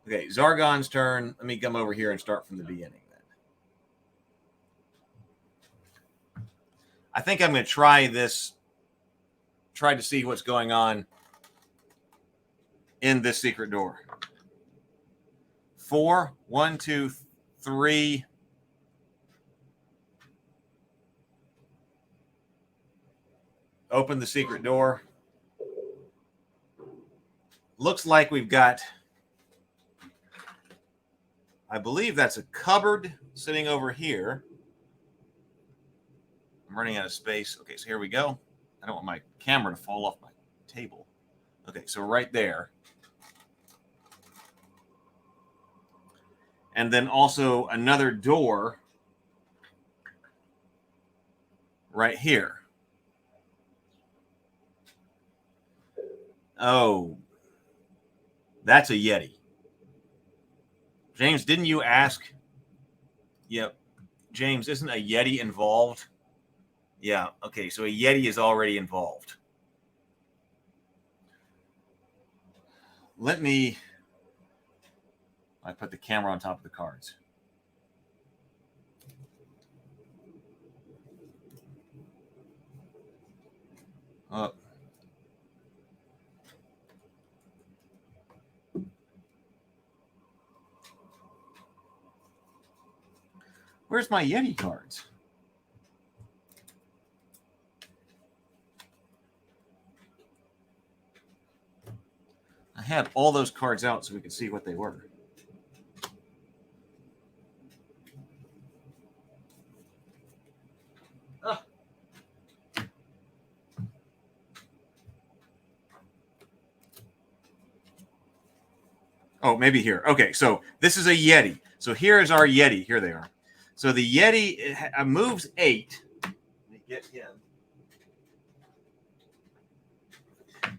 Okay, Zargon's turn. Let me come over here and start from the beginning then. I think I'm going to try this, try to see what's going on in this secret door. 4, 1, 2, 3. Open the secret door. Looks like we've got, I believe that's a cupboard sitting over here. I'm running out of space. Okay, so here we go. I don't want my camera to fall off my table. Okay, so right there. And then also another door right here. Oh, that's a Yeti. James, didn't you ask? Yep. James, isn't a Yeti involved? Yeah, okay, so a Yeti is already involved. I put the camera on top of the cards. Where's my Yeti cards? I had all those cards out so we could see what they were. Oh, maybe here. Okay, so this is a Yeti. So here is our Yeti. Here they are. So the Yeti moves 8. Let me get him.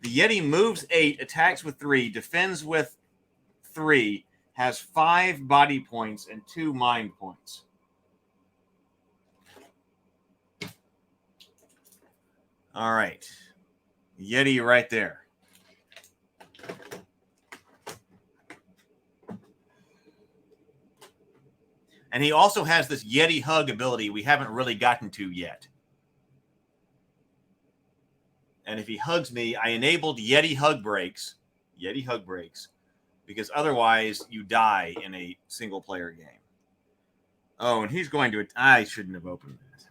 The Yeti moves 8, attacks with 3, defends with 3, has 5 body points and 2 mind points. All right. Yeti right there. And he also has this Yeti hug ability we haven't really gotten to yet. And if he hugs me, I enabled Yeti hug breaks. Yeti hug breaks. Because otherwise you die in a single player game. Oh, and he's going to... I shouldn't have opened that.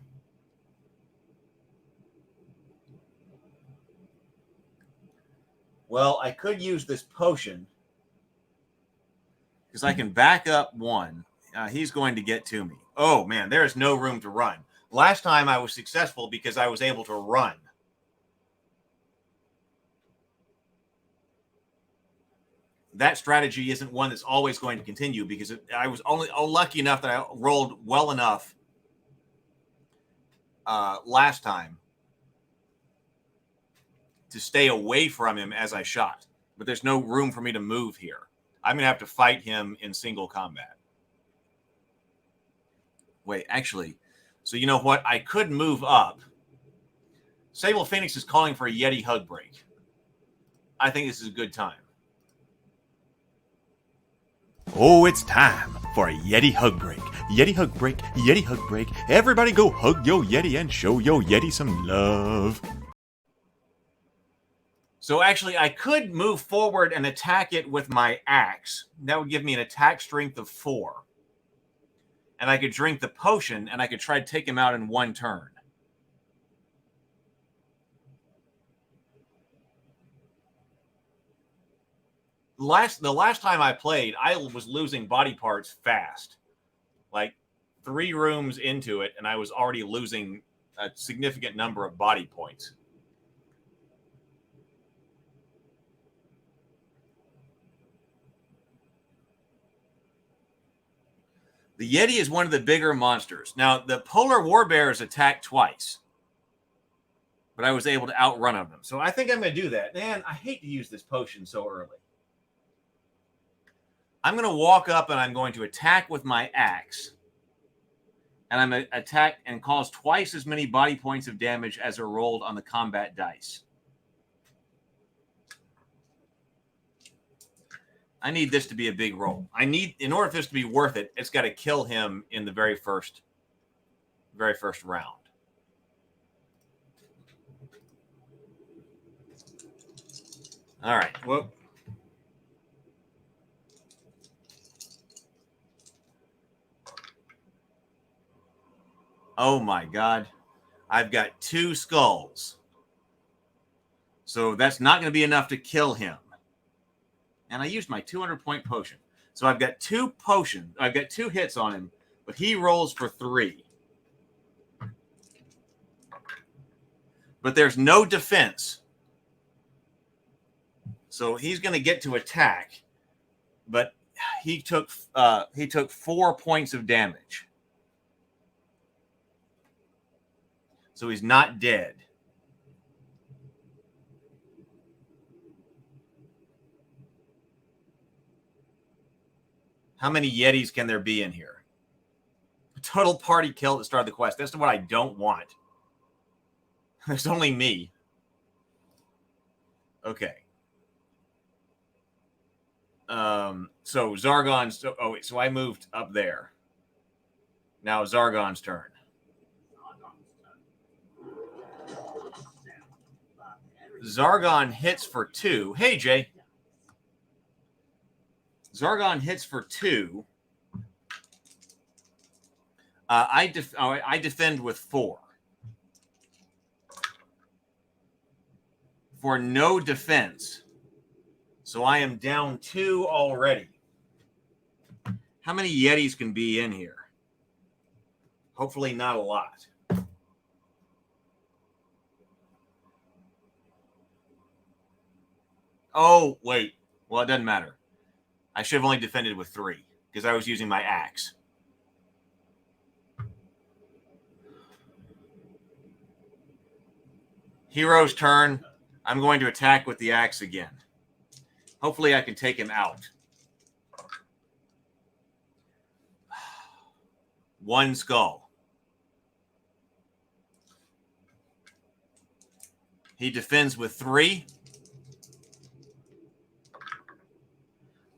Well, I could use this potion. Because I can back up 1. He's going to get to me. Oh, man, there is no room to run. Last time I was successful because I was able to run. That strategy isn't one that's always going to continue because I was only lucky enough that I rolled well enough last time to stay away from him as I shot. But there's no room for me to move here. I'm going to have to fight him in single combat. Wait, actually, so you know what? I could move up. Sable Phoenix is calling for a Yeti hug break. I think this is a good time. Oh, it's time for a Yeti hug break. Yeti hug break, Yeti hug break. Everybody go hug yo Yeti and show yo Yeti some love. So actually, I could move forward and attack it with my axe. That would give me an attack strength of 4. And I could drink the potion, and I could try to take him out in 1 turn. The last time I played, I was losing body parts fast. Like 3 rooms into it, and I was already losing a significant number of body points. The Yeti is one of the bigger monsters. Now, the polar warbears attack twice, but I was able to outrun them. So I think I'm going to do that. Man, I hate to use this potion so early. I'm going to walk up and I'm going to attack with my axe. And I'm going to attack and cause twice as many body points of damage as are rolled on the combat dice. I need this to be a big roll. In order for this to be worth it, it's got to kill him in the very first round. All right. Well, oh my God. I've got 2 skulls. So that's not going to be enough to kill him. And I used my 200-point potion. So I've got 2 potions. I've got 2 hits on him, but he rolls for 3. but there's no defense. So he's going to get to attack, but he took 4 points of damage. So he's not dead. How many Yetis can there be in here? Total party kill at the start of the quest. That's what I don't want. There's only me. Okay. So Zargon's... Oh, wait. So I moved up there. Now Zargon's turn. Zargon hits for 2. Hey, Jay. Zargon hits for 2. I defend with 4. For no defense. So I am down 2 already. How many Yetis can be in here? Hopefully not a lot. Oh, wait. Well, it doesn't matter. I should have only defended with 3 because I was using my axe. Hero's turn. I'm going to attack with the axe again. Hopefully I can take him out. 1 skull. He defends with 3.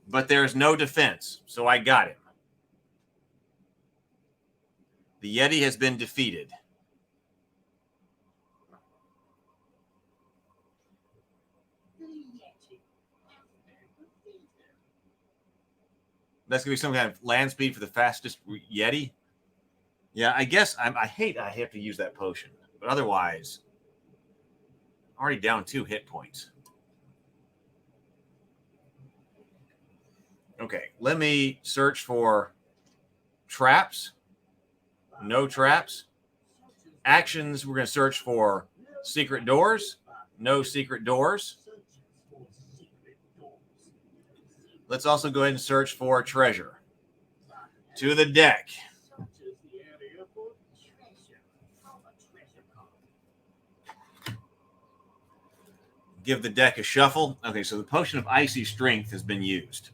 But there's no defense, so I got him. The Yeti has been defeated. That's going to be some kind of land speed for the fastest Yeti? Yeah, I guess I hate I have to use that potion. But otherwise, I'm already down 2 hit points. Okay, let me search for traps. No traps. Actions, we're going to search for secret doors. No secret doors. Let's also go ahead and search for treasure. To the deck. Give the deck a shuffle. Okay, so the potion of icy strength has been used.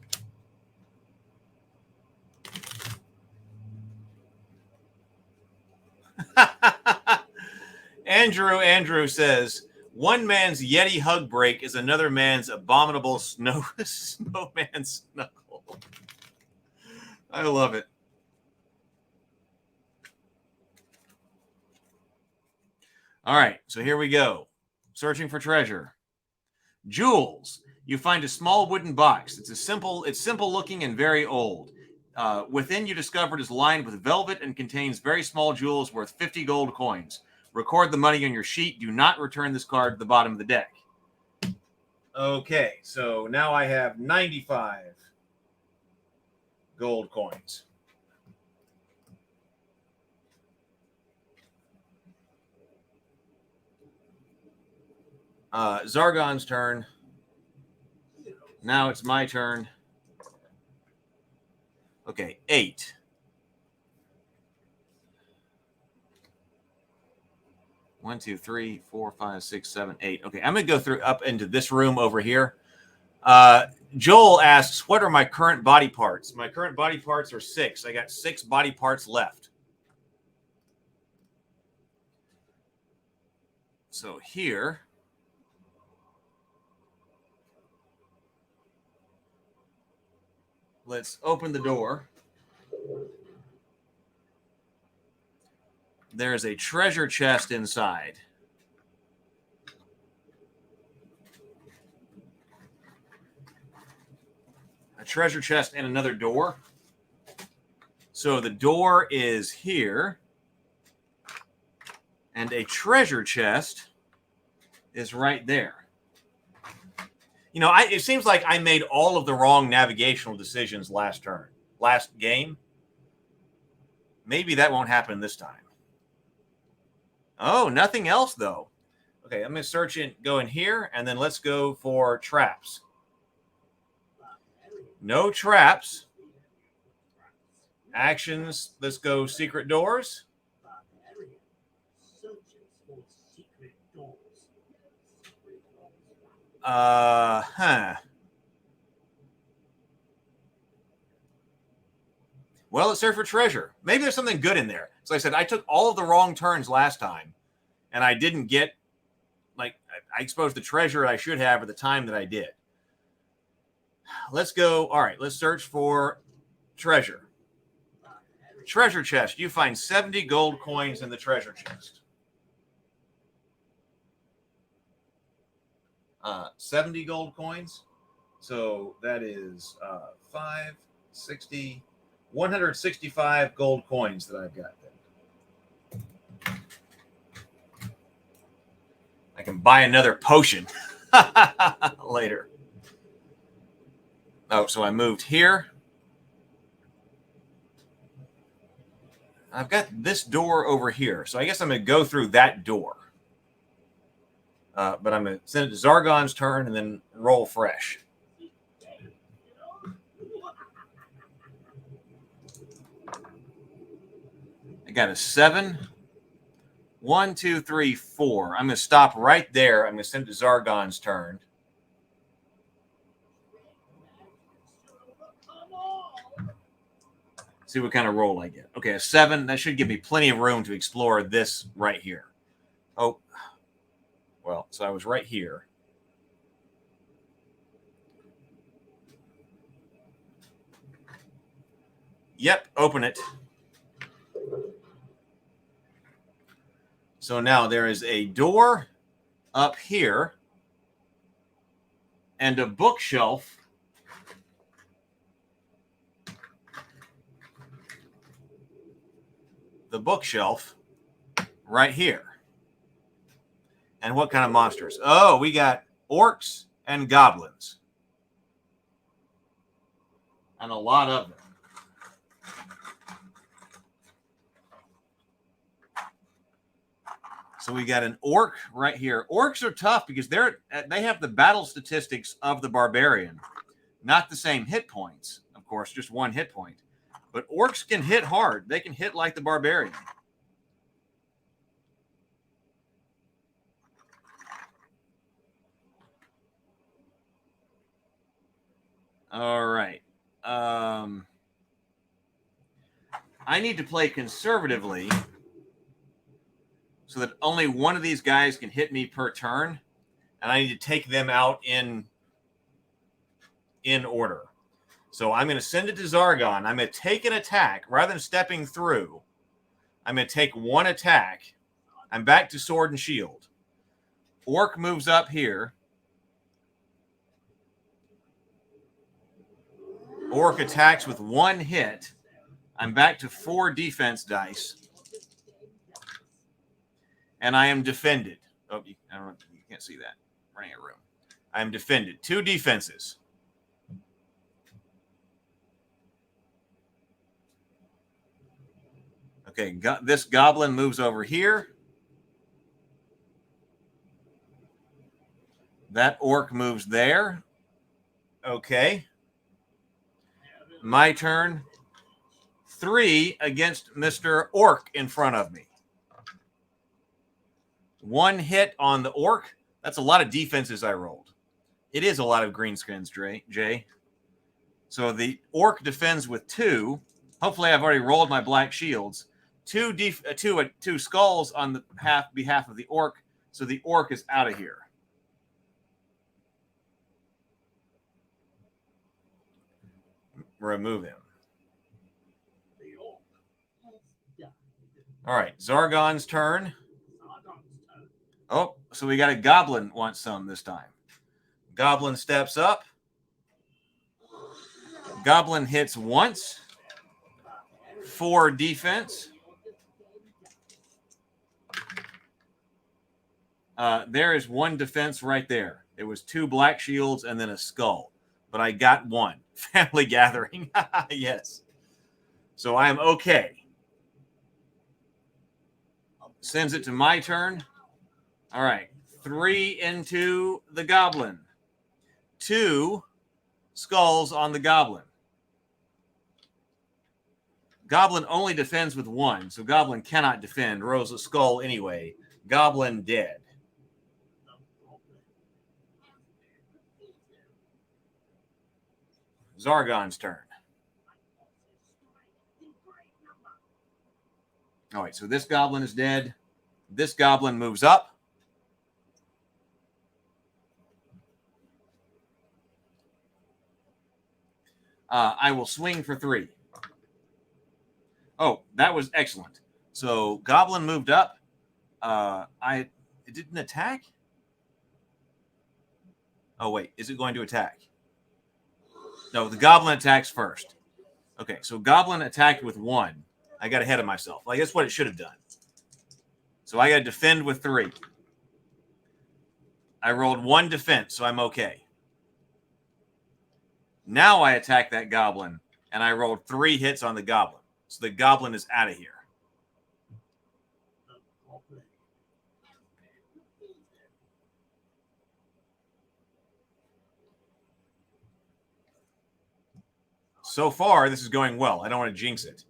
Andrew says, one man's Yeti hug break is another man's abominable snowman snuggle. I love it. All right, so here we go. Searching for treasure. Jewels. You find a small wooden box. It's simple looking and very old. Within, you discover it is lined with velvet and contains very small jewels worth 50 gold coins. Record the money on your sheet. Do not return this card to the bottom of the deck. Okay, so now I have 95 gold coins. Zargon's turn. Now it's my turn. Okay, 8. One, two, 3, 4, 5, 6, 7, 8. Okay, I'm going to go through up into this room over here. Joel asks, what are my current body parts? My current body parts are 6. I got 6 body parts left. So here, let's open the door. There's a treasure chest inside. A treasure chest and another door. So the door is here. And a treasure chest is right there. You know, it seems like I made all of the wrong navigational decisions last game. Maybe that won't happen this time. Oh, nothing else, though. Okay, I'm going to search in, go in here, and then let's go for traps. No traps. Actions, let's go secret doors. Well, let's search for treasure. Maybe there's something good in there. So I said, I took all of the wrong turns last time, and I didn't get, like, I exposed the treasure I should have at the time that I did. Let's go. All right, let's search for treasure. Treasure chest. You find 70 gold coins in the treasure chest. 70 gold coins. So that is 5, 60, 165 gold coins that I've got then. I can buy another potion later. Oh, so I moved here. I've got this door over here. So I guess I'm going to go through that door. But I'm going to send it to Zargon's turn and then roll fresh. I got a 7. 1, 2, 3, 4. I'm going to stop right there. I'm going to send it to Zargon's turn. See what kind of roll I get. Okay, a 7. That should give me plenty of room to explore this right here. Oh, well, so I was right here. Yep, open it. So now there is a door up here and a bookshelf the bookshelf right here. And what kind of monsters? Oh, we got orcs and goblins. And a lot of them. So we got an orc right here. Orcs are tough because they have the battle statistics of the barbarian. Not the same hit points, of course, just 1 hit point. But orcs can hit hard. They can hit like the barbarian. All right. I need to play conservatively so that only one of these guys can hit me per turn, and I need to take them out in order. So I'm going to send it to Zargon. I'm going to take an attack. Rather than stepping through, I'm going to take 1 attack. I'm back to sword and shield. Orc moves up here. Orc attacks with 1 hit. I'm back to 4 defense dice. And I am defended. Oh, you can't see that. Running a room. I am defended. 2 defenses. Okay, this goblin moves over here. That orc moves there. Okay. My turn. 3 against Mr. Orc in front of me. 1 hit on the orc. That's a lot of defenses I rolled. It is a lot of greenskins, Jay. So the orc defends with 2. Hopefully I've already rolled my black shields. 2 skulls on the behalf of the orc. So the orc is out of here. Remove him. All right, Zargon's turn. Oh, so we got a goblin wants some this time. Goblin steps up. Goblin hits once. 4 defense. There is 1 defense right there. It was 2 black shields and then a skull. But I got 1. Family gathering. Yes. So I am okay. Sends it to my turn. All right. 3 into the goblin. 2 skulls on the goblin. Goblin only defends with 1, so goblin cannot defend. Rolls a skull anyway. Goblin dead. Zargon's turn. All right, so this goblin is dead. This goblin moves up. I will swing for 3. Oh, that was excellent. So goblin moved up. It didn't attack? Oh, wait. Is it going to attack? No, the goblin attacks first. Okay, so goblin attacked with 1. I got ahead of myself. Like, that's what it should have done. So I got to defend with 3. I rolled 1 defense, so I'm okay. Now I attack that goblin, and I rolled 3 hits on the goblin. So the goblin is out of here. So far, this is going well. I don't want to jinx it.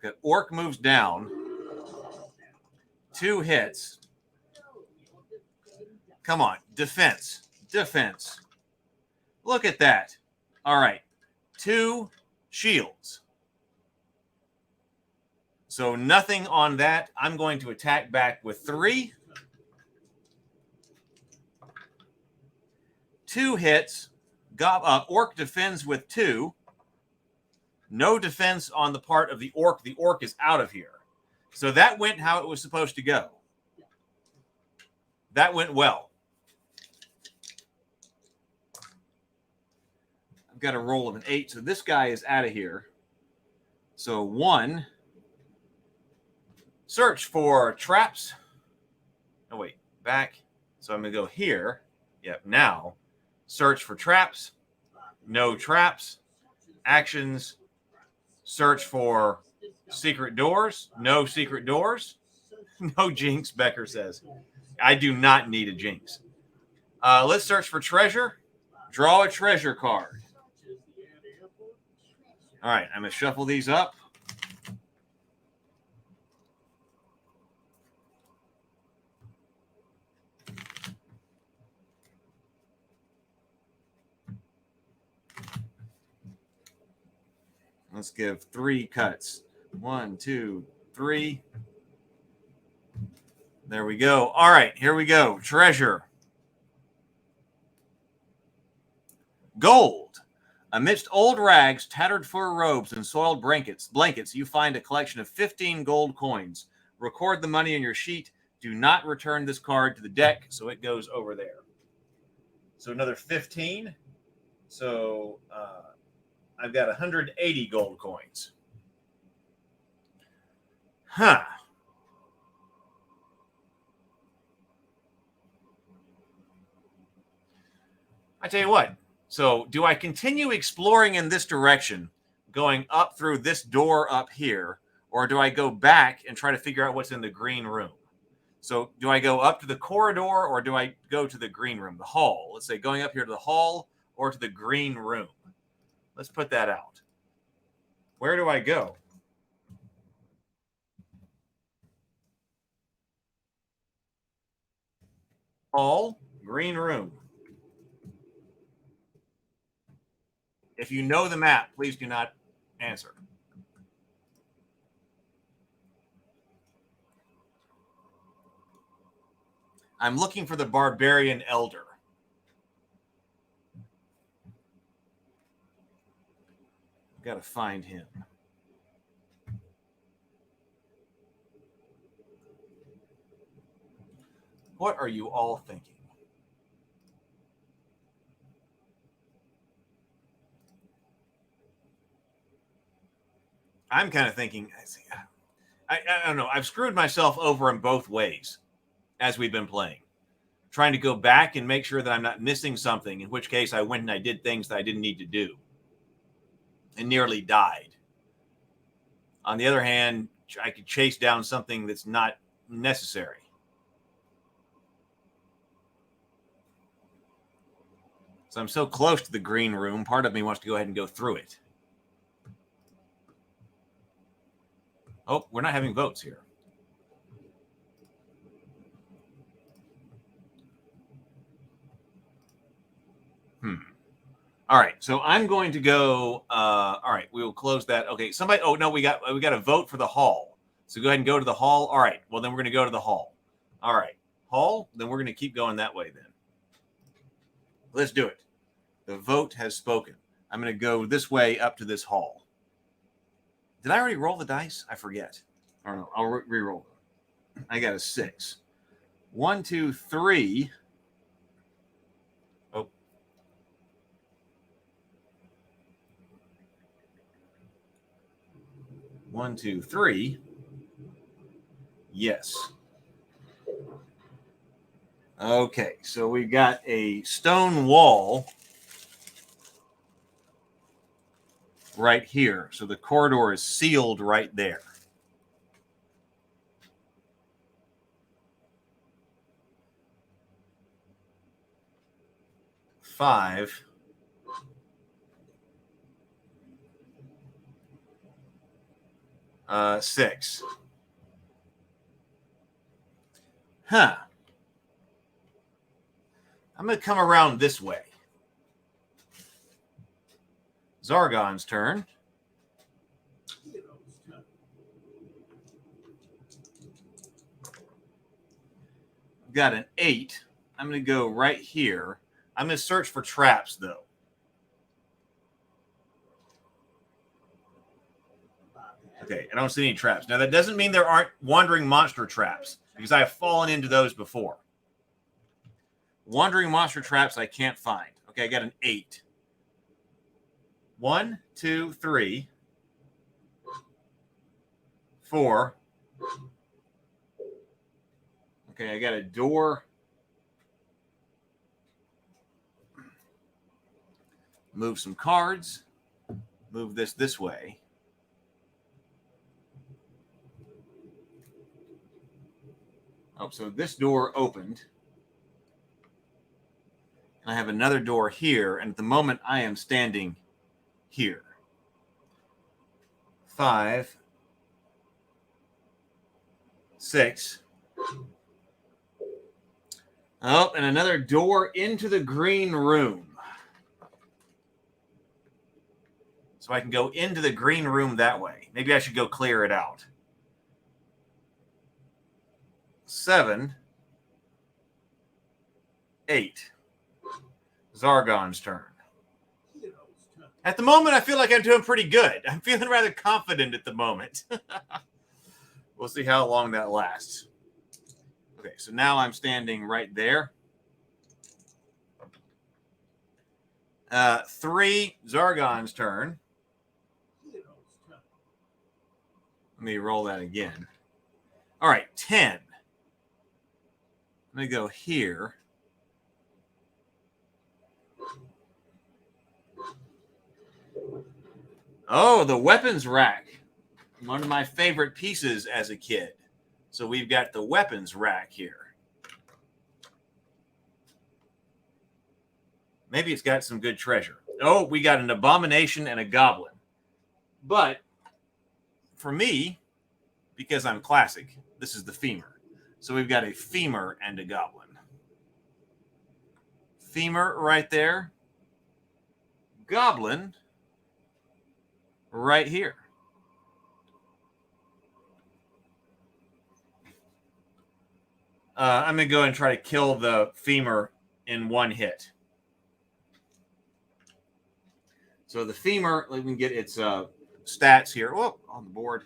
Okay, orc moves down. 2 hits. Come on. Defense. Defense. Look at that. All right. 2 shields. So nothing on that. I'm going to attack back with 3. 2 hits. Orc defends with 2. No defense on the part of the orc. The orc is out of here. So that went how it was supposed to go. That went well. I've got a roll of an 8. So this guy is out of here. So 1. Search for traps. Oh, wait. Back. So I'm going to go here. Yep. Now, search for traps. No traps. Actions. Search for secret doors. No secret doors. No jinx, Becker says. I do not need a jinx. Let's search for treasure. Draw a treasure card. All right. I'm going to shuffle these up. Let's give 3 cuts. 1, 2, 3. There we go. All right, here we go. Treasure. Gold. Amidst old rags, tattered fur robes, and soiled blankets, you find a collection of 15 gold coins. Record the money in your sheet. Do not return this card to the deck, so it goes over there. So another 15. So I've got 180 gold coins. Huh. I tell you what. So do I continue exploring in this direction, going up through this door up here, or do I go back and try to figure out what's in the green room? So do I go up to the corridor, or do I go to the green room, the hall? Let's say going up here to the hall or to the green room. Let's put that out. Where do I go? Hall, green room. If you know the map, please do not answer. I'm looking for the Barbarian Elder. I've got to find him. What are you all thinking? I'm kind of thinking, I don't know. I've screwed myself over in both ways as we've been playing. Trying to go back and make sure that I'm not missing something, in which case I went and I did things that I didn't need to do and nearly died. On the other hand, I could chase down something that's not necessary. So I'm so close to the green room, part of me wants to go ahead and go through it. Oh, we're not having votes here. All right, so I'm going to go. All right, we will close that. Okay, somebody. Oh no, we got a vote for the hall. So go ahead and go to the hall. All right. Well, then we're going to go to the hall. All right, hall. Then we're going to keep going that way. Then let's do it. The vote has spoken. I'm going to go this way up to this hall. Did I already roll the dice? I forget. Or no, I'll re-roll them. I got a 6. 1, 2, 3. Oh. One, two, three. Yes. Okay, so we got a stone wall right here. So the corridor is sealed right there. Five. Six. Huh. I'm going to come around this way. Zargon's turn. I've got an 8. I'm going to go right here. I'm going to search for traps, though. Okay, I don't see any traps. Now, that doesn't mean there aren't wandering monster traps, because I have fallen into those before. Wandering monster traps I can't find. Okay, I got an 8. 1, 2, 3, 4. Okay, I got a door. Move some cards. Move this way. Oh, so this door opened. I have another door here, and at the moment I am standing here. 5, 6. Oh, and another door into the green room. So I can go into the green room that way. Maybe I should go clear it out. 7, 8. Zargon's turn. At the moment, I feel like I'm doing pretty good. I'm feeling rather confident at the moment. We'll see how long that lasts. Okay, so now I'm standing right there. 3, Zargon's turn. Let me roll that again. All right, 10. Let me go here. Oh, the weapons rack. One of my favorite pieces as a kid. So we've got the weapons rack here. Maybe it's got some good treasure. Oh, we got an abomination and a goblin. But for me, because I'm classic, this is the femur. So we've got a femur and a goblin. Femur right there. Goblin right here. I'm going to go and try to kill the femur in one hit. So the femur, let me get its stats here. Oh, on the board.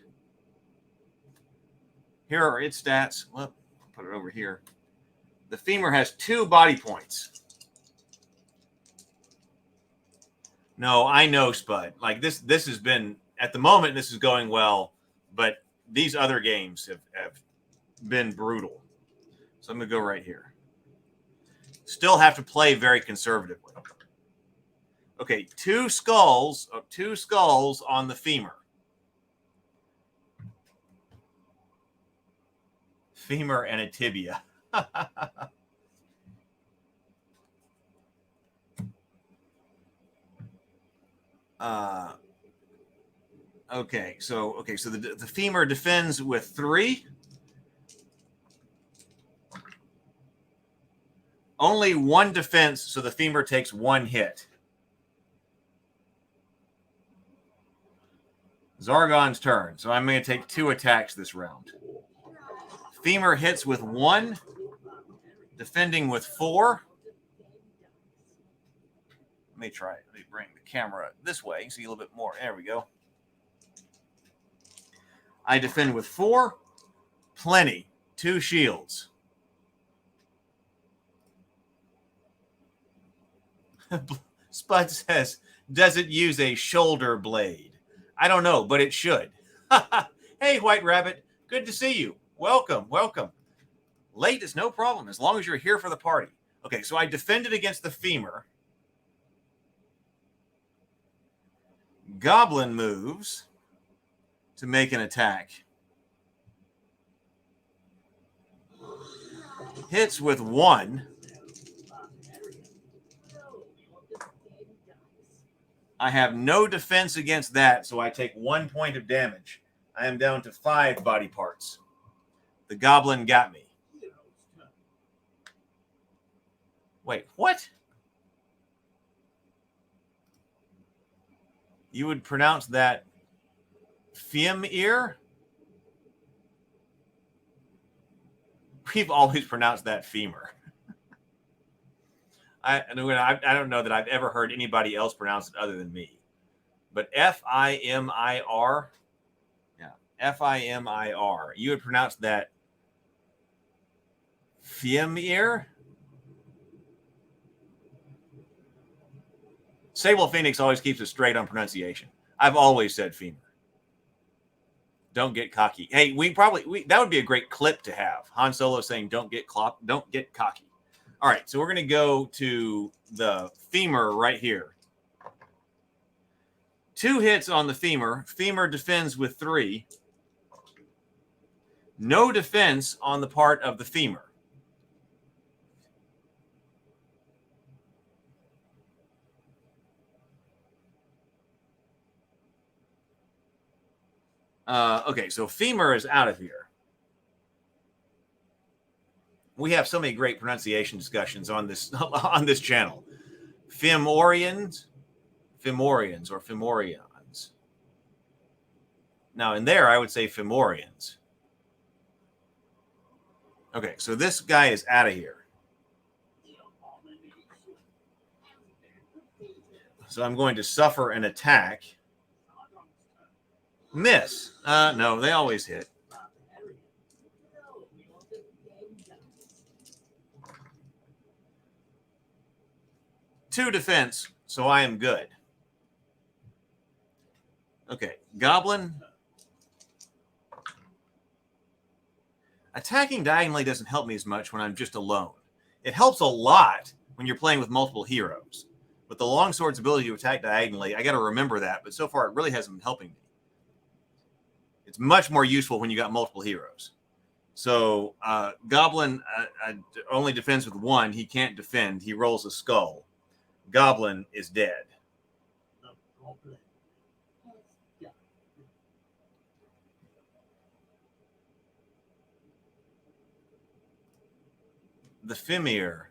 Here are its stats. Well, I'll put it over here. The femur has 2 body points. No, I know, Spud. Like this has been, at the moment, this is going well, but these other games have been brutal. So I'm going to go right here. Still have to play very conservatively. Okay, 2 skulls on the femur. Femur and a tibia. Okay, so the femur defends with 3. Only 1 defense, so the femur takes 1 hit. Zargon's turn, so I'm going to take 2 attacks this round. Femur hits with 1, defending with 4. Let me try it. Let me bring the camera this way, see a little bit more. There we go. I defend with 4. Plenty. 2 shields. Spud says, does it use a shoulder blade? I don't know, but it should. Hey, White Rabbit. Good to see you. Welcome, welcome. Late is no problem, as long as you're here for the party. Okay, so I defended against the femur. Goblin moves to make an attack. Hits with 1. I have no defense against that, so I take 1 point of damage. I am down to 5 body parts. The goblin got me. Wait, what? You would pronounce that femur? We've always pronounced that femur. I don't know that I've ever heard anybody else pronounce it other than me. But F-I-M-I-R, yeah, F-I-M-I-R. You would pronounce that femur? Sable Phoenix always keeps it straight on pronunciation. I've always said femur. Don't get cocky. Hey, that would be a great clip to have. Han Solo saying, "Don't get cocky." All right, so we're going to go to the femur right here. 2 hits on the femur. Femur defends with 3. No defense on the part of the femur. Okay, so femur is out of here. We have so many great pronunciation discussions on this channel. Femorians, or Femorians. Now, in there, I would say Femorians. Okay, so this guy is out of here. So I'm going to suffer an attack. Miss. No, they always hit. Two defense, so I am good. Okay, Goblin. Attacking diagonally doesn't help me as much when I'm just alone. It helps a lot when you're playing with multiple heroes. But the longsword's ability to attack diagonally, I got to remember that. But so far, it really hasn't been helping me. It's much more useful when you got multiple heroes. So Goblin only defends with 1. He can't defend. He rolls a skull. Goblin is dead. The Femir.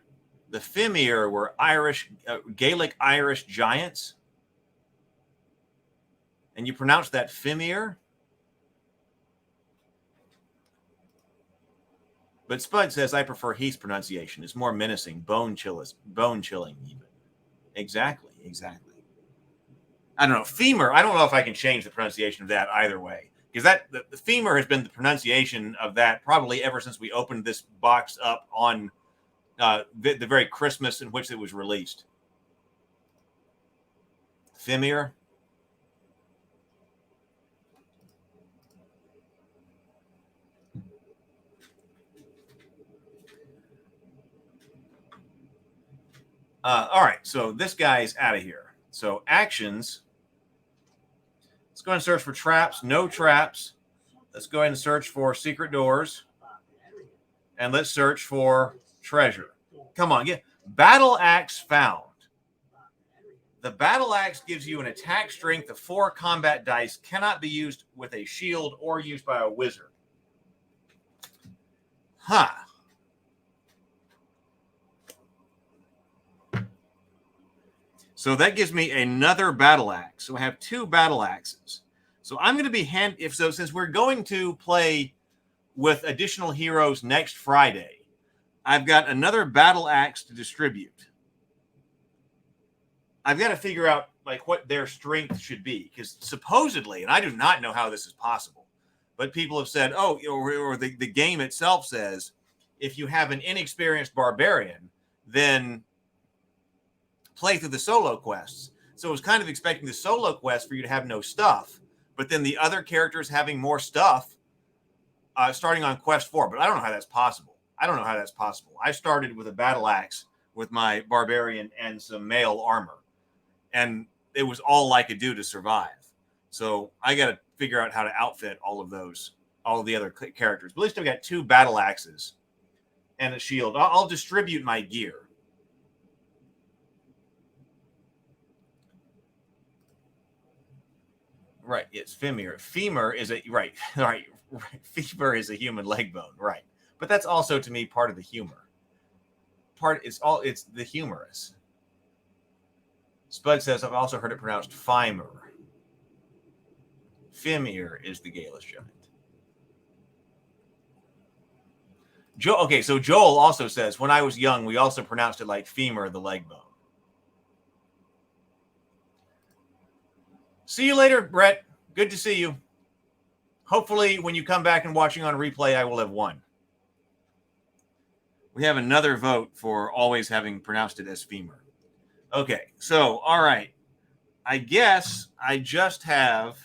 The Femir were Irish, Gaelic Irish giants. And you pronounce that Femir? But Spud says, I prefer Heath's pronunciation. It's more menacing, bone-chilling even. Exactly. I don't know. Femur, I don't know if I can change the pronunciation of that either way. Because the femur has been the pronunciation of that probably ever since we opened this box up on the very Christmas in which it was released. Femir. All right, so this guy is out of here. So actions. Let's go ahead and search for traps. No traps. Let's go ahead and search for secret doors. And let's search for treasure. Come on, get battle axe found. The battle axe gives you an attack strength of 4 combat dice, cannot be used with a shield or used by a wizard. Huh. So that gives me another battle axe. So I have 2 battle axes. So I'm going to be since we're going to play with additional heroes next Friday, I've got another battle axe to distribute. I've got to figure out like what their strength should be, because supposedly, and I do not know how this is possible, but people have said, oh, or the game itself says, if you have an inexperienced barbarian, then play through the solo quests. So I was kind of expecting the solo quest for you to have no stuff, but then the other characters having more stuff starting on quest 4. But I don't know how that's possible. I started with a battle axe with my barbarian and some mail armor, and it was all I could do to survive. So I got to figure out how to outfit all of the other characters. But at least I've got 2 battle axes and a shield. I'll distribute my gear. Right, it's femur. Femur is right. Femur is a human leg bone, right? But that's also to me part of the humor. It's the humerus. Spud says I've also heard it pronounced femur. Femur is the Galish giant. So Joel also says when I was young, we also pronounced it like femur, the leg bone. See you later, Brett. Good to see you. Hopefully, when you come back and watching on replay, I will have won. We have another vote for always having pronounced it as femur. Okay, so, all right. I guess I just have...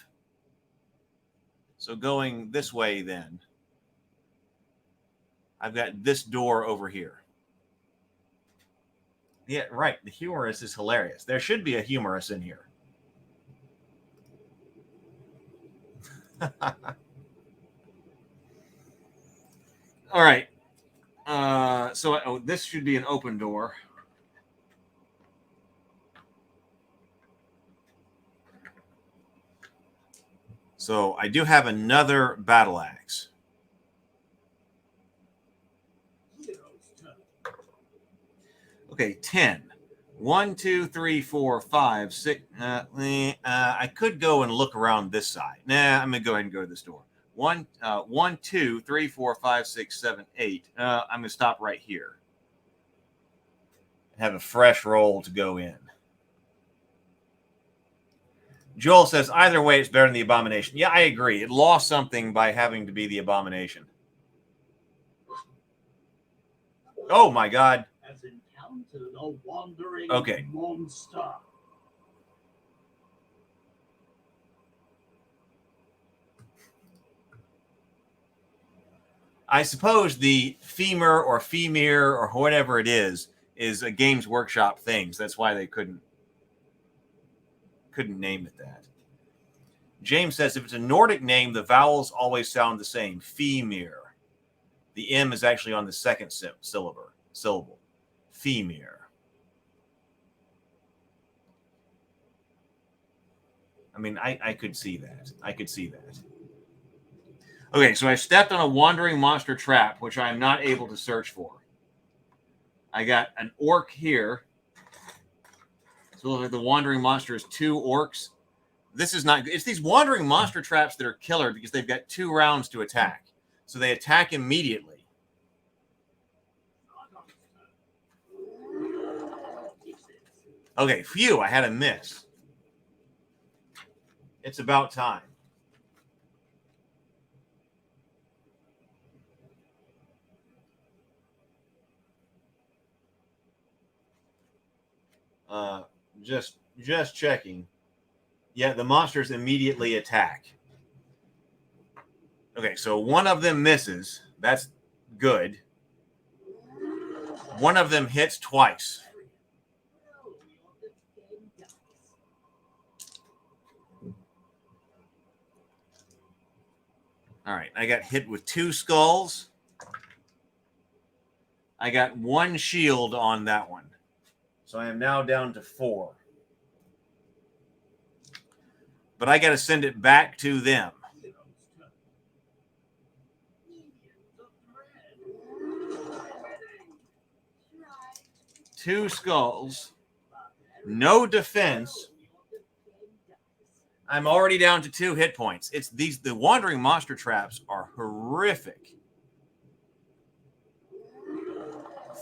So going this way then, I've got this door over here. Yeah, right. The humerus is hilarious. There should be a humerus in here. All right. So this should be an open door. So I do have another battle axe. Okay, 10. 1, 2, 3, 4, 5, 6. I could go and look around this side. Nah, I'm going to go ahead and go to this door. 1, 2, 3, 4, 5, 6, 7, 8. I'm going to stop right here. Have a fresh roll to go in. Joel says, either way, it's better than the abomination. Yeah, I agree. It lost something by having to be the abomination. Oh, my God. Has encountered a wandering monster. I suppose the femur or femur or whatever it is a Games Workshop thing. So that's why they couldn't name it that. James says if it's a Nordic name, the vowels always sound the same. Femur. The M is actually on the second syllable. Femur. I mean, I could see that. Okay, so I stepped on a wandering monster trap, which I am not able to search for. I got an orc here. So look like the wandering monster is 2 orcs. This is not good. It's these wandering monster traps that are killer because they've got 2 rounds to attack. So they attack immediately. Okay, phew, I had a miss. It's about time. Just checking. Yeah, the monsters immediately attack. Okay, so one of them misses. That's good. One of them hits twice. All right, I got hit with 2 skulls. I got 1 shield on that one. So I am now down to 4. but I got to send it back to them. Two skulls, no defense. I'm already down to 2 hit points. It's the wandering monster traps are horrific.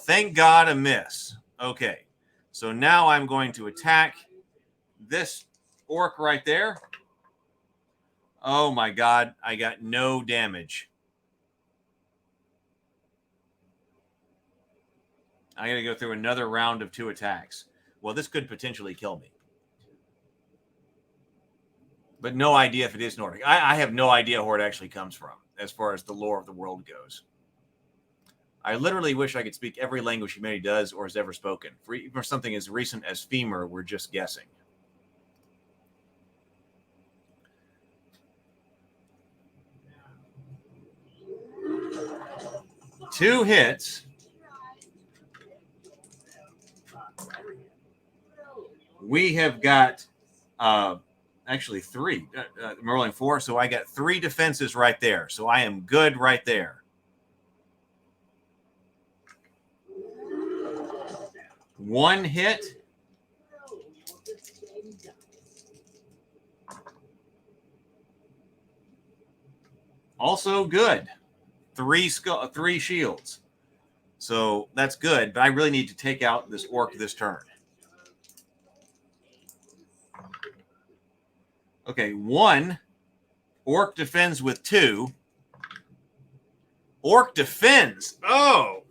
Thank God a miss. Okay, so now I'm going to attack this orc right there. Oh my God, I got no damage. I got to go through another round of 2 attacks. Well, this could potentially kill me. But no idea if it is Nordic. I have no idea where it actually comes from as far as the lore of the world goes. I literally wish I could speak every language humanity does or has ever spoken. For something as recent as femur, we're just guessing. Two hits. We have got actually 3. I'm rolling 4, so I got 3 defenses right there. So I am good right there. One hit. Also good. 3 shields. So that's good, but I really need to take out this orc this turn. Okay, 1. Orc defends with 2. Orc defends. Oh,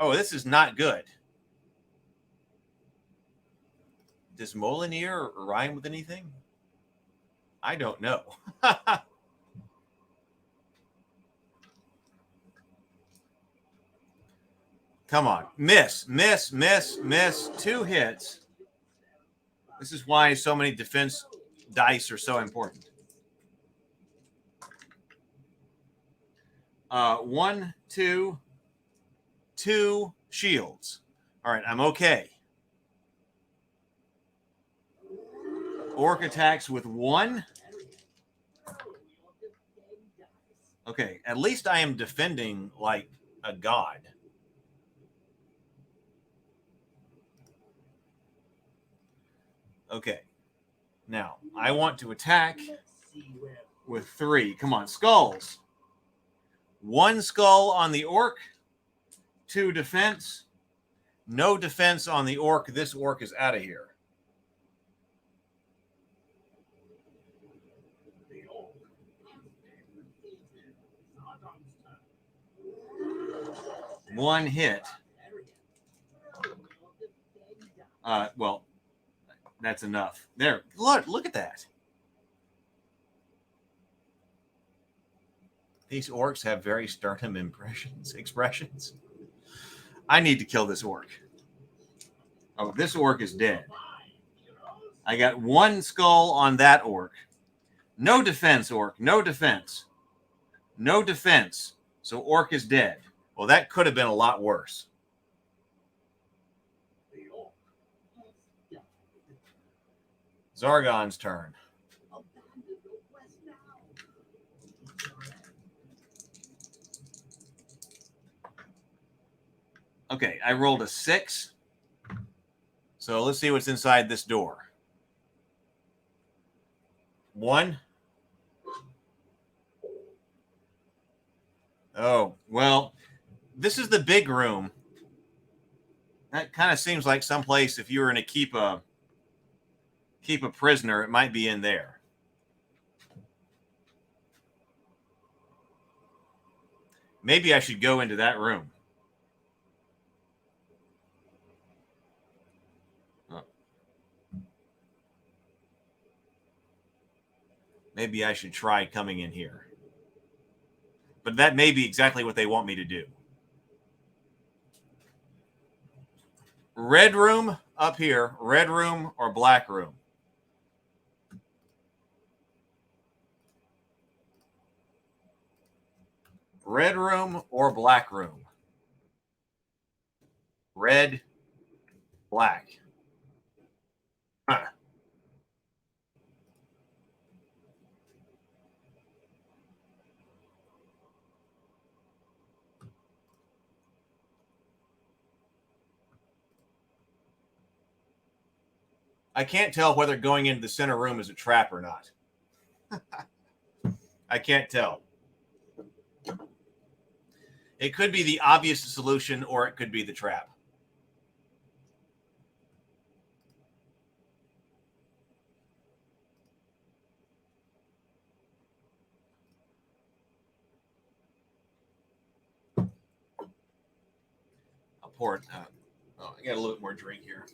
this is not good. Does Molineer rhyme with anything? I don't know. Come on. Miss. 2 hits. This is why so many defense dice are so important. 1, 2, 2 shields. All right, I'm okay. Orc attacks with 1. Okay, at least I am defending like a god. Okay. Now, I want to attack with 3. Come on, skulls. 1 skull on the orc, 2 defense. No defense on the orc. This orc is out of here. One hit. Well, that's enough. There. Look at that. These orcs have very sternum expressions. I need to kill this orc. Oh, this orc is dead. I got 1 skull on that orc. No defense, orc. No defense. No defense. So orc is dead. Well, that could have been a lot worse. Zargon's turn. Okay, I rolled a 6. So let's see what's inside this door. 1. Oh, well, this is the big room. That kind of seems like someplace if you were going to keep a prisoner, it might be in there. Maybe I should go into that room. Maybe I should try coming in here. But that may be exactly what they want me to do. Red room up here. Red room or black room? Red room or black room? Red, black. Huh. I can't tell whether going into the center room is a trap or not. I can't tell. It could be the obvious solution, or it could be the trap. I'll pour it. I got a little bit more drink here.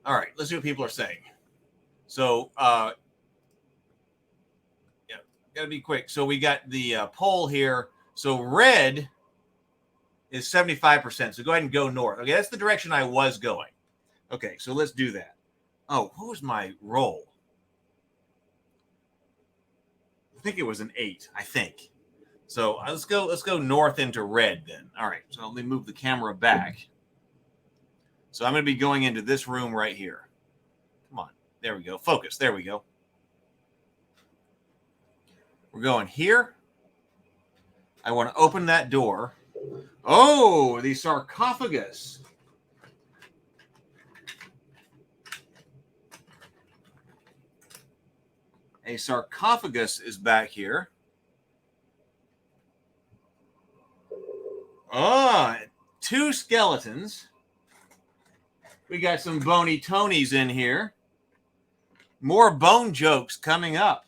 All right, let's see what people are saying. So, yeah, got to be quick. So we got the poll here. So red is 75%. So go ahead and go north. Okay, that's the direction I was going. Okay, so let's do that. Oh, what was my roll? I think it was an 8, I think. So let's go north into red then. All right, so let me move the camera back. So I'm going to be going into this room right here. Come on. There we go. Focus. There we go. We're going here. I want to open that door. Oh, the sarcophagus. A sarcophagus is back here. Ah, 2 skeletons. We got some bony Tonys in here. More bone jokes coming up.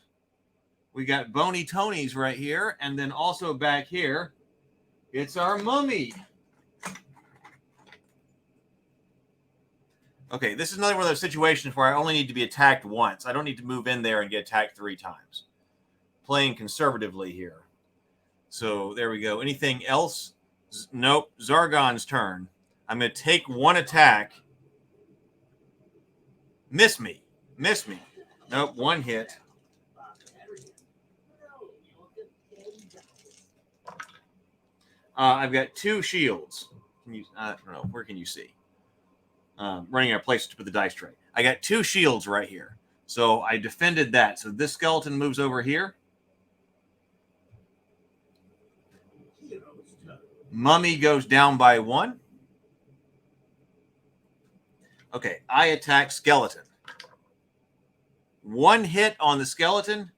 We got bony Tonys right here. And then also back here, it's our mummy. Okay, this is another one of those situations where I only need to be attacked once. I don't need to move in there and get attacked 3 times. Playing conservatively here. So there we go. Anything else? Nope. Zargon's turn. I'm going to take 1 attack. Miss me. Miss me. Nope, 1 hit. I've got 2 shields. I don't know. Where can you see? Running out of place to put the dice tray. I got 2 shields right here. So I defended that. So this skeleton moves over here. Mummy goes down by 1. Okay, I attack skeleton. 1 hit on the skeleton.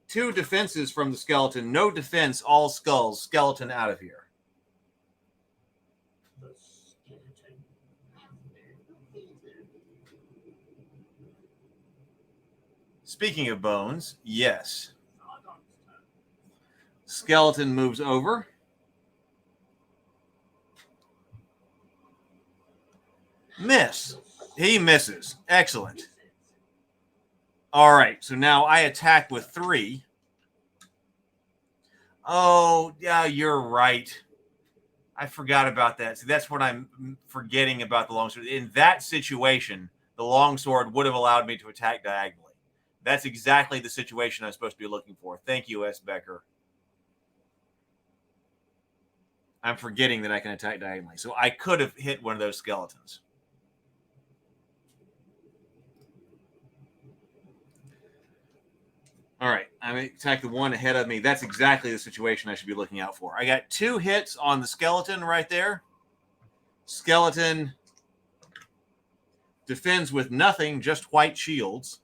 2 defenses from the skeleton. No defense, all skulls. Skeleton out of here. Speaking of bones, yes. Skeleton moves over. Miss. He misses. Excellent. All right, so now I attack with 3. Oh, yeah, you're right. I forgot about that. See, that's what I'm forgetting about the longsword. In that situation, the longsword would have allowed me to attack diagonally. That's exactly the situation I'm supposed to be looking for. Thank you, S. Becker. I'm forgetting that I can attack diagonally. So I could have hit one of those skeletons. All right, I'm going to attack the one ahead of me. That's exactly the situation I should be looking out for. I got 2 hits on the skeleton right there. Skeleton defends with nothing, just white shields.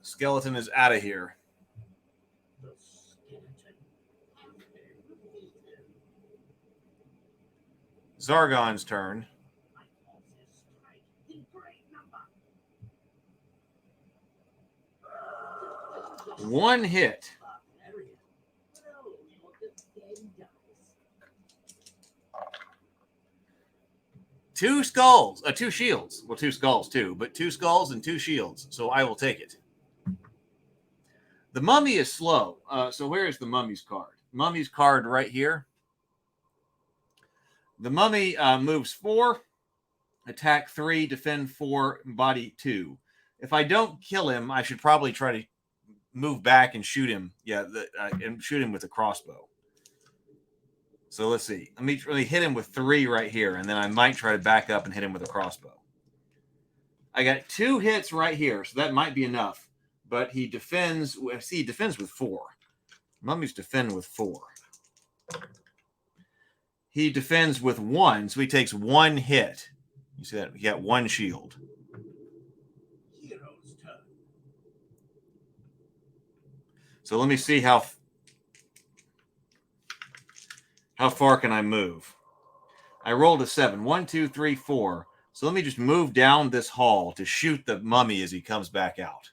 Skeleton is out of here. Zargon's turn. One hit. Two skulls, 2 shields. Well, 2 skulls too, but 2 skulls and 2 shields. So I will take it. The mummy is slow. So where is the mummy's card? Mummy's card right here. The mummy moves 4, attack 3, defend 4, body 2. If I don't kill him, I should probably try to move back and shoot him. Yeah, and shoot him with a crossbow. So let's see. Let me really hit him with 3 right here, and then I might try to back up and hit him with a crossbow. I got 2 hits right here, so that might be enough. But he defends. See, he defends with 4. Mummies defend with 4. He defends with 1, so he takes 1 hit. You see that? He got 1 shield. Hero's turn. So let me see how far can I move. I rolled a 7. 1, 2, 3, 4. So let me just move down this hall to shoot the mummy as he comes back out.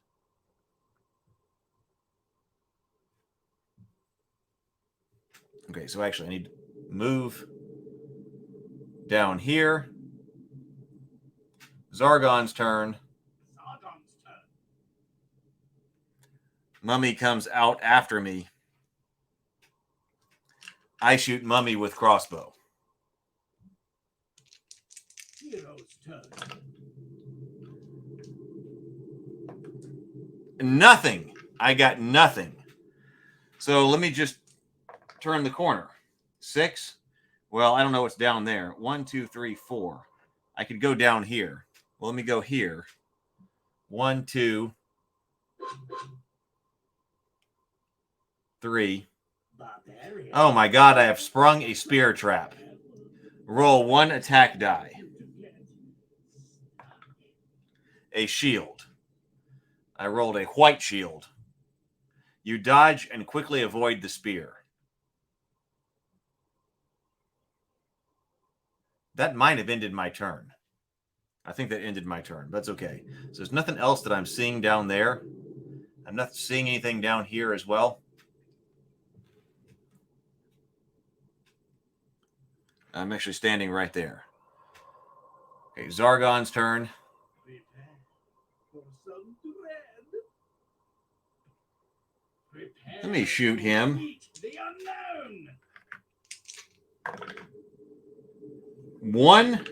Okay, so actually I need to move down here. Zargon's turn. Sargon's turn. Mummy comes out after me. I shoot Mummy with crossbow. Hero's turn. Nothing. I got nothing. So let me just turn the corner. 6. Well, I don't know what's down there. 1, 2, 3, 4. I could go down here. Well, let me go here. 1, 2, 3. Barbarian. Oh my God, I have sprung a spear trap. Roll 1 attack die. A shield. I rolled a white shield. You dodge and quickly avoid the spear. That might have ended my turn. I think that ended my turn. That's okay. So there's nothing else that I'm seeing down there. I'm not seeing anything down here as well. I'm actually standing right there. Okay, Zargon's turn. Prepare for some dread. Prepare Let me shoot to him. meet the unknown. 1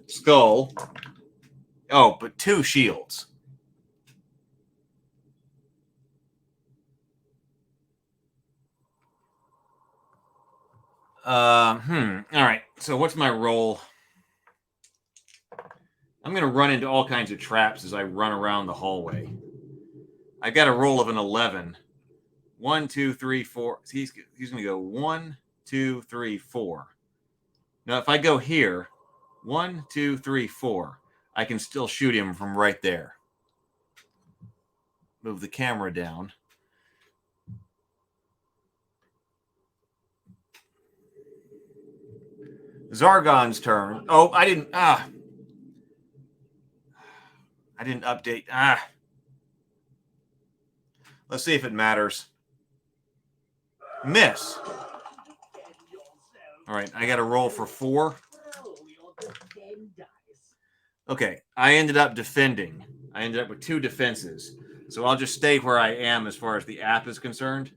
skull. Oh, but 2 shields. All right. So what's my roll? I'm going to run into all kinds of traps as I run around the hallway. I got a roll of an 11. 1, 2, 3, 4. He's going to go 1, 2, 3, 4. Now, if I go here, 1, 2, 3, 4, I can still shoot him from right there. Move the camera down. Zargon's turn. Oh, I didn't update. Let's see if it matters. Miss. All right, I got to roll for 4. Okay, I ended up defending. I ended up with 2 defenses. So I'll just stay where I am as far as the app is concerned.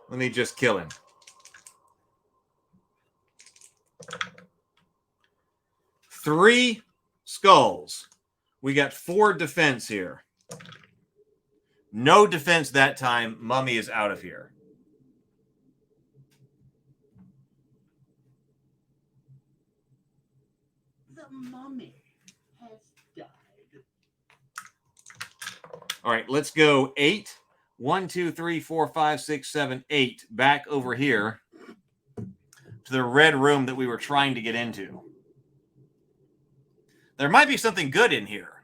Let me just kill him. 3 skulls. We got 4 defense here. No defense that time. Mummy is out of here. The mummy has died. All right, let's go 8. 1, 2, 3, 4, 5, 6, 7, 8. Back over here to the red room that we were trying to get into. There might be something good in here.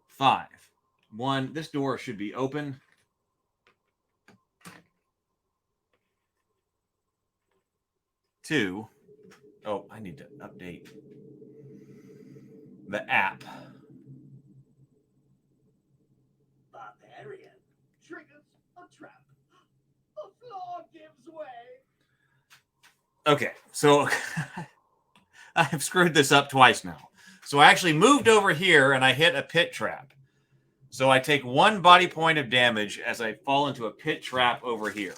Five. 1. This door should be open. 2. Oh, I need to update the app. Barbarian triggers a trap. The floor gives way. Okay, so I have screwed this up twice now. So I actually moved over here and I hit a pit trap. So I take 1 body point of damage as I fall into a pit trap over here.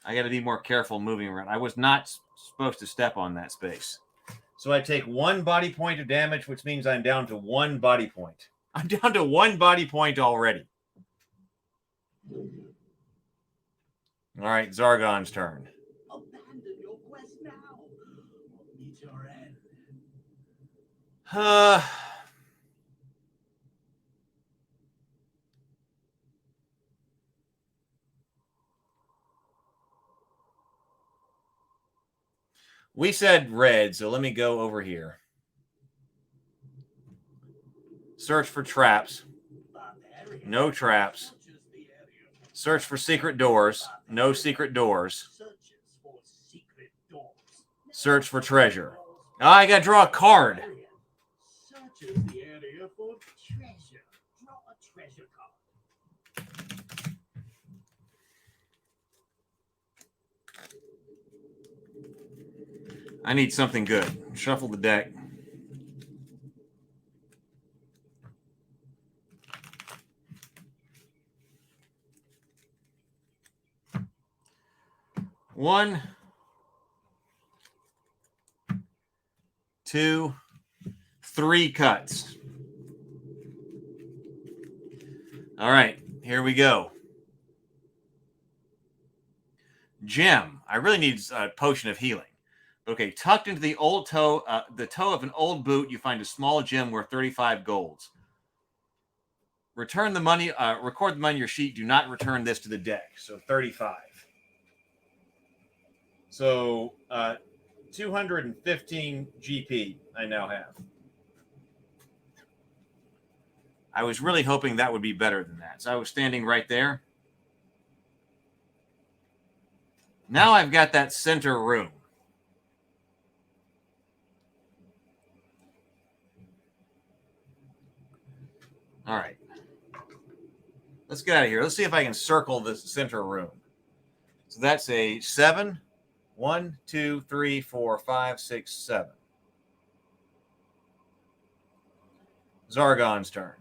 I got to be more careful moving around. I was not supposed to step on that space. So I take 1 body point of damage, which means I'm down to 1 body point. I'm down to 1 body point already. All right, Zargon's turn. Abandon your quest now, or meet your end. We said red, so let me go over here. Search for traps. No traps. Search for secret doors. No secret doors. Search for treasure. I gotta draw a card. Searches the area for treasure. Draw a treasure card. I need something good. Shuffle the deck. One, two, three cuts. All right, here we go. Gem. I really need a potion of healing. Okay, tucked into the toe of an old boot, you find a small gem worth 35 golds. Return the money. Record the money in your sheet. Do not return this to the deck. So 35. So 215 GP I now have. I was really hoping that would be better than that. So I was standing right there. Now I've got that center room. All right. Let's get out of here. Let's see if I can circle this center room. So that's a 7. 1, 2, 3, 4, 5, 6, 7. Zargon's turn.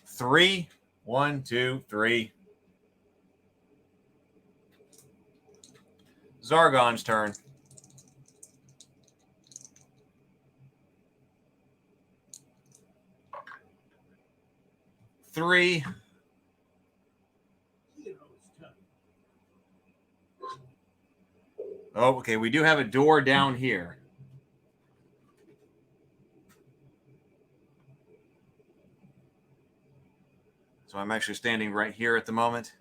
Three. 1, 2, 3. Zargon's turn. Three. Oh, okay. We do have a door down here. So I'm actually standing right here at the moment.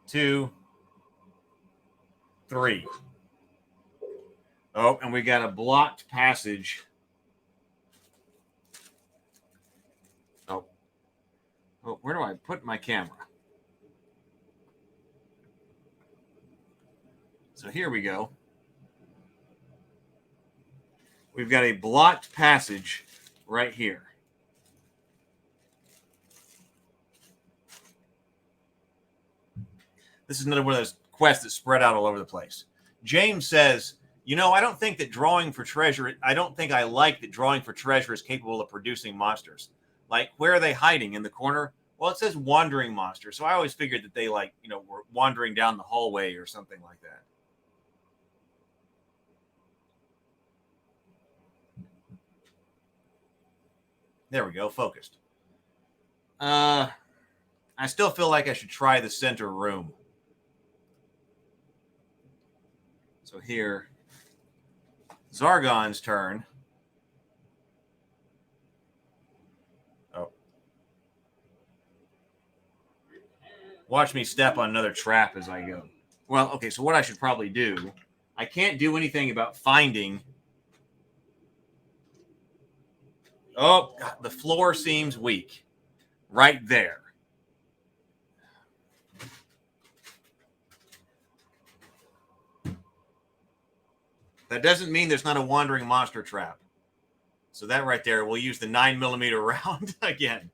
2, 3. Oh, and we got a blocked passage. Oh, where do I put my camera? So here we go. We've got a blocked passage right here. This is another one of those quests that spread out all over the place. James says, I don't think that drawing for treasure, I like that drawing for treasure is capable of producing monsters. Like, where are they hiding? In the corner? Well, it says wandering monster. So I always figured that they were wandering down the hallway or something like that. There we go, focused. I still feel like I should try the center room. So here, Zargon's turn. Oh. Watch me step on another trap as I go. Well, okay, so what I should probably do, I can't do anything about finding. Oh, God, the floor seems weak. Right there. That doesn't mean there's not a wandering monster trap. So that right there, we'll use the 9mm round again.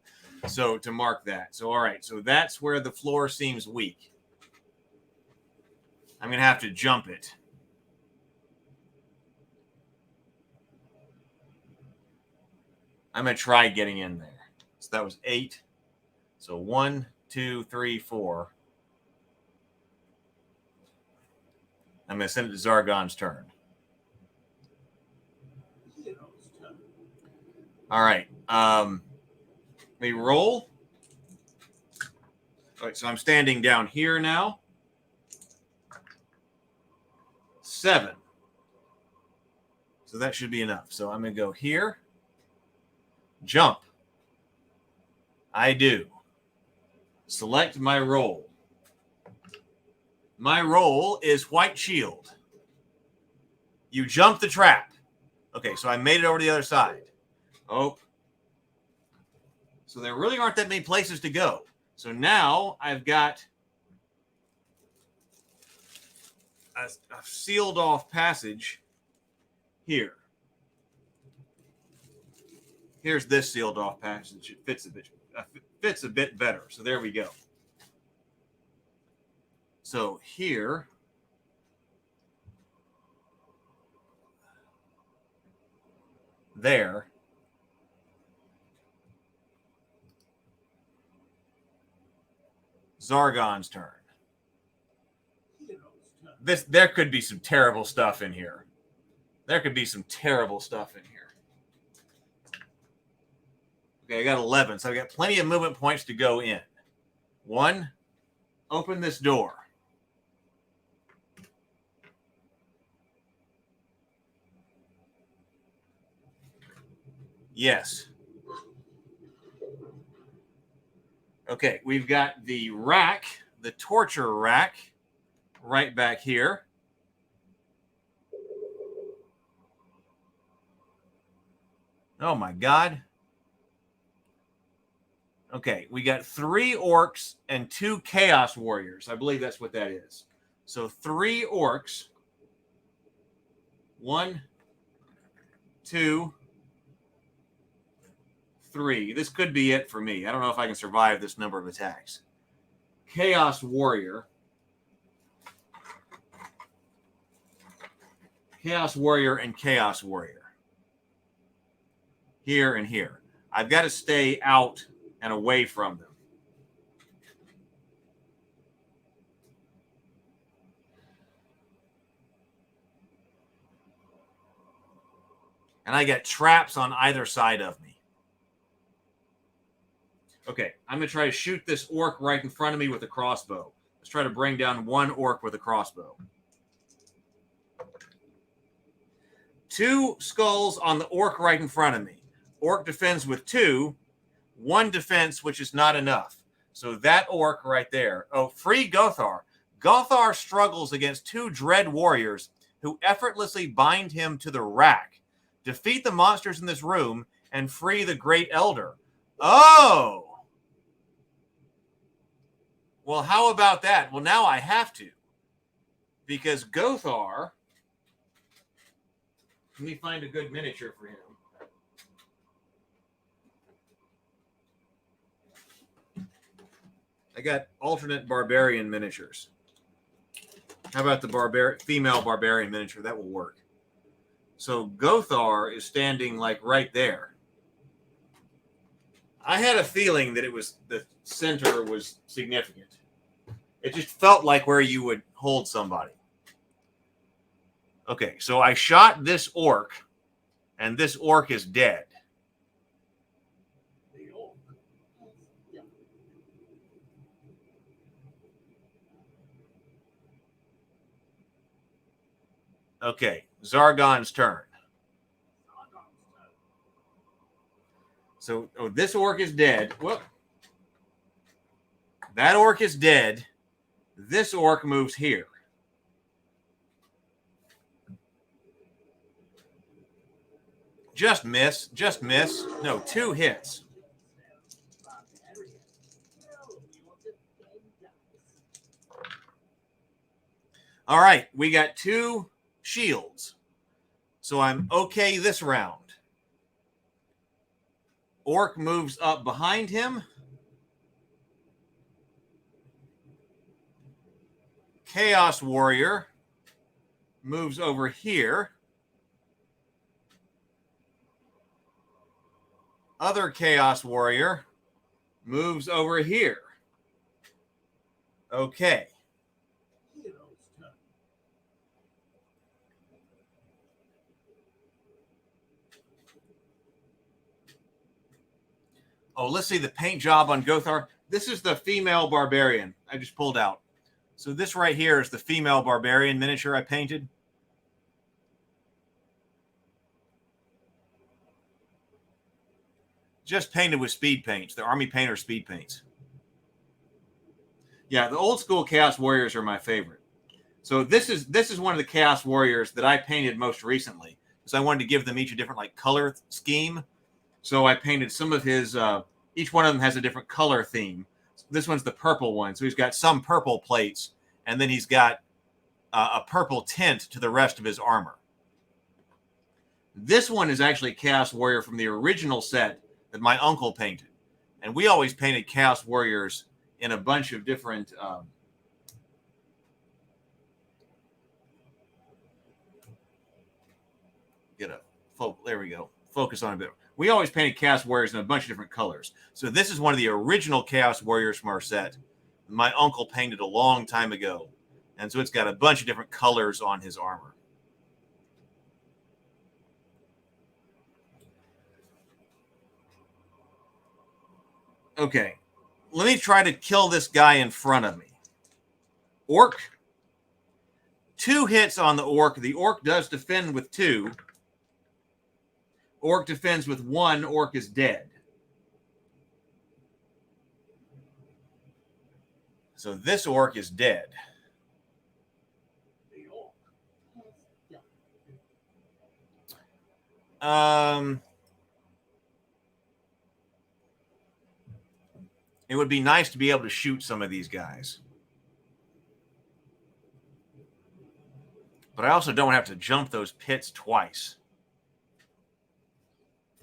So to mark that. So, all right. So that's where the floor seems weak. I'm going to have to jump it. I'm going to try getting in there. So that was 8. So 1, 2, 3, 4. I'm going to send it to Zargon's turn. All right. We roll. All right, so I'm standing down here now. 7. So that should be enough. So I'm going to go here. Jump. I do. Select my roll. My roll is white shield. You jump the trap. Okay, so I made it over to the other side. Oh. So there really aren't that many places to go. So now I've got a sealed off passage here. Here's this sealed off passage. It fits a bit better. So there we go. So here, there, Zargon's turn. There could be some terrible stuff in here. There could be some terrible stuff in here. Okay, I got 11, so I've got plenty of movement points to go in. 1, open this door. Yes. Okay, we've got the rack, the torture rack, right back here. Oh my God. Okay, we got 3 orcs and 2 chaos warriors. I believe that's what that is. So 3 orcs. 1, 2, 3. This could be it for me. I don't know if I can survive this number of attacks. Chaos warrior. Chaos warrior and chaos warrior. Here and here. I've got to stay out and away from them. And I got traps on either side of me. Okay, I'm going to try to shoot this orc right in front of me with a crossbow. Let's try to bring down 1 orc with a crossbow. 2 skulls on the orc right in front of me. Orc defends with 2. 1 defense, which is not enough. So that orc right there. Oh, free Gothar. Gothar struggles against 2 dread warriors who effortlessly bind him to the rack. Defeat the monsters in this room and free the Great Elder. Oh! Well, how about that? Well, now I have to. Because Gothar... Let me find a good miniature for him. I got alternate barbarian miniatures. How about the female barbarian miniature? That will work. So Gothar is standing like right there. I had a feeling that it was the center was significant. It just felt like where you would hold somebody. Okay, so I shot this orc, and this orc is dead. Okay, Zargon's turn. So this orc is dead. Whoop. That orc is dead. This orc moves here. Just miss. Just miss. No, 2 hits. All right, we got 2 shields. So I'm okay this round. Orc moves up behind him. Chaos warrior moves over here. Other chaos warrior moves over here. Okay. Oh, let's see the paint job on Gothar. This is the female Barbarian I just pulled out. So this right here is the female Barbarian miniature I painted. Just painted with speed paints, the Army Painter speed paints. Yeah, the old school Chaos Warriors are my favorite. So this is one of the Chaos Warriors that I painted most recently, because I wanted to give them each a different like color scheme. So I painted some of his. Each one of them has a different color theme. This one's the purple one, so he's got some purple plates, and then he's got a purple tint to the rest of his armor. This one is actually Chaos Warrior from the original set that my uncle painted, and we always painted Chaos Warriors in a bunch of different. There we go. Focus on a bit. We always painted Chaos Warriors in a bunch of different colors. So this is one of the original Chaos Warriors from our set. My uncle painted a long time ago. And so it's got a bunch of different colors on his armor. Okay. Let me try to kill this guy in front of me. Orc. 2 hits on the Orc. The Orc does defend with 2. Orc defends with 1. Orc is dead. So this Orc is dead. It would be nice to be able to shoot some of these guys. But I also don't have to jump those pits twice.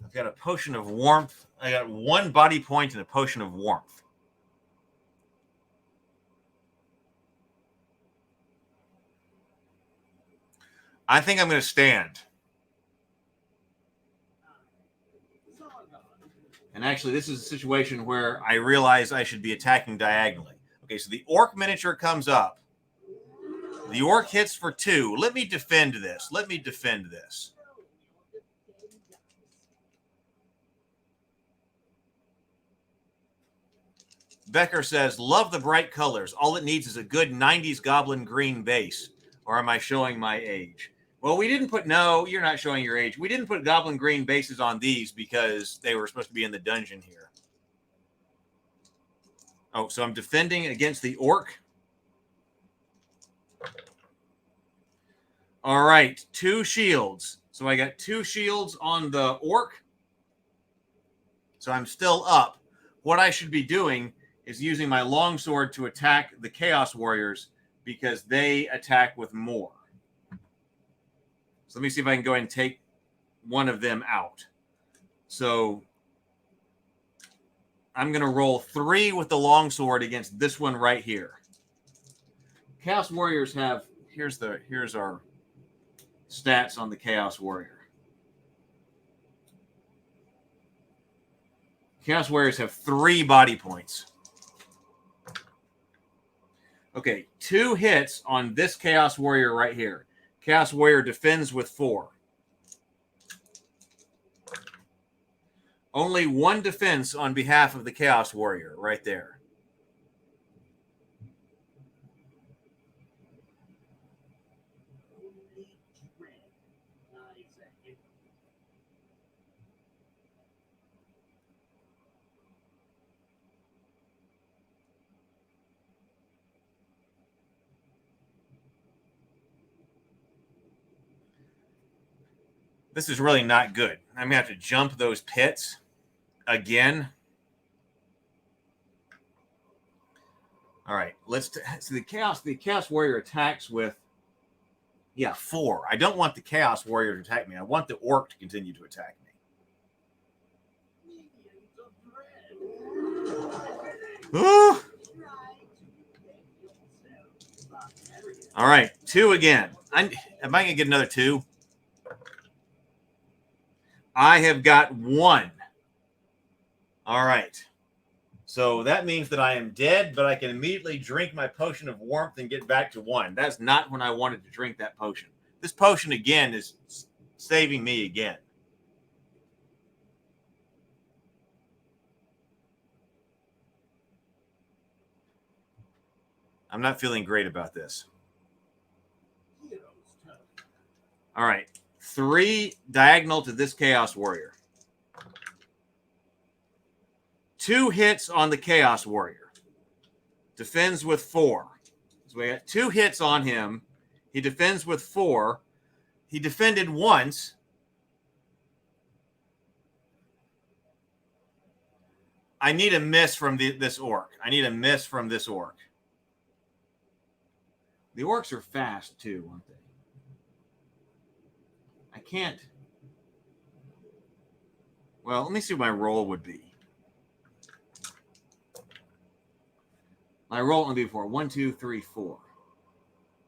I've got a potion of warmth. I got 1 body point and a potion of warmth. I think I'm going to stand. And actually, this is a situation where I realize I should be attacking diagonally. Okay, so the Orc miniature comes up. The Orc hits for 2. Let me defend this. Let me defend this. Becker says, love the bright colors. All it needs is a good 90s goblin green base. Or am I showing my age? Well, we didn't put, no, you're not showing your age. We didn't put goblin green bases on these because they were supposed to be in the dungeon here. Oh, so I'm defending against the Orc. All right, 2 shields. So I got 2 shields on the Orc. So I'm still up. What I should be doing is using my longsword to attack the Chaos Warriors because they attack with more. So let me see if I can go ahead and take one of them out. So I'm going to roll 3 with the longsword against this one right here. Chaos Warriors have, here's our stats on the Chaos Warrior. Chaos Warriors have 3 body points. Okay, 2 hits on this Chaos Warrior right here. Chaos Warrior defends with 4. Only 1 defense on behalf of the Chaos Warrior right there. This is really not good. I'm going to have to jump those pits again. All right, let's so the Chaos Warrior attacks with 4. I don't want the Chaos Warrior to attack me. I want the Orc to continue to attack me. Ooh. All right, 2 again. Am I going to get another 2? I have got 1. All right. So that means that I am dead, but I can immediately drink my potion of warmth and get back to 1. That's not when I wanted to drink that potion. This potion, again, is saving me again. I'm not feeling great about this. All right. 3 diagonal to this Chaos Warrior. 2 hits on the Chaos Warrior. Defends with 4. So we got 2 hits on him. He defends with 4. He defended once. I need a miss from this orc. I need a miss from this orc. The orcs are fast too, aren't they? I can't. Well, let me see what my roll would be. My roll would be 4. 1, 2, 3, 4.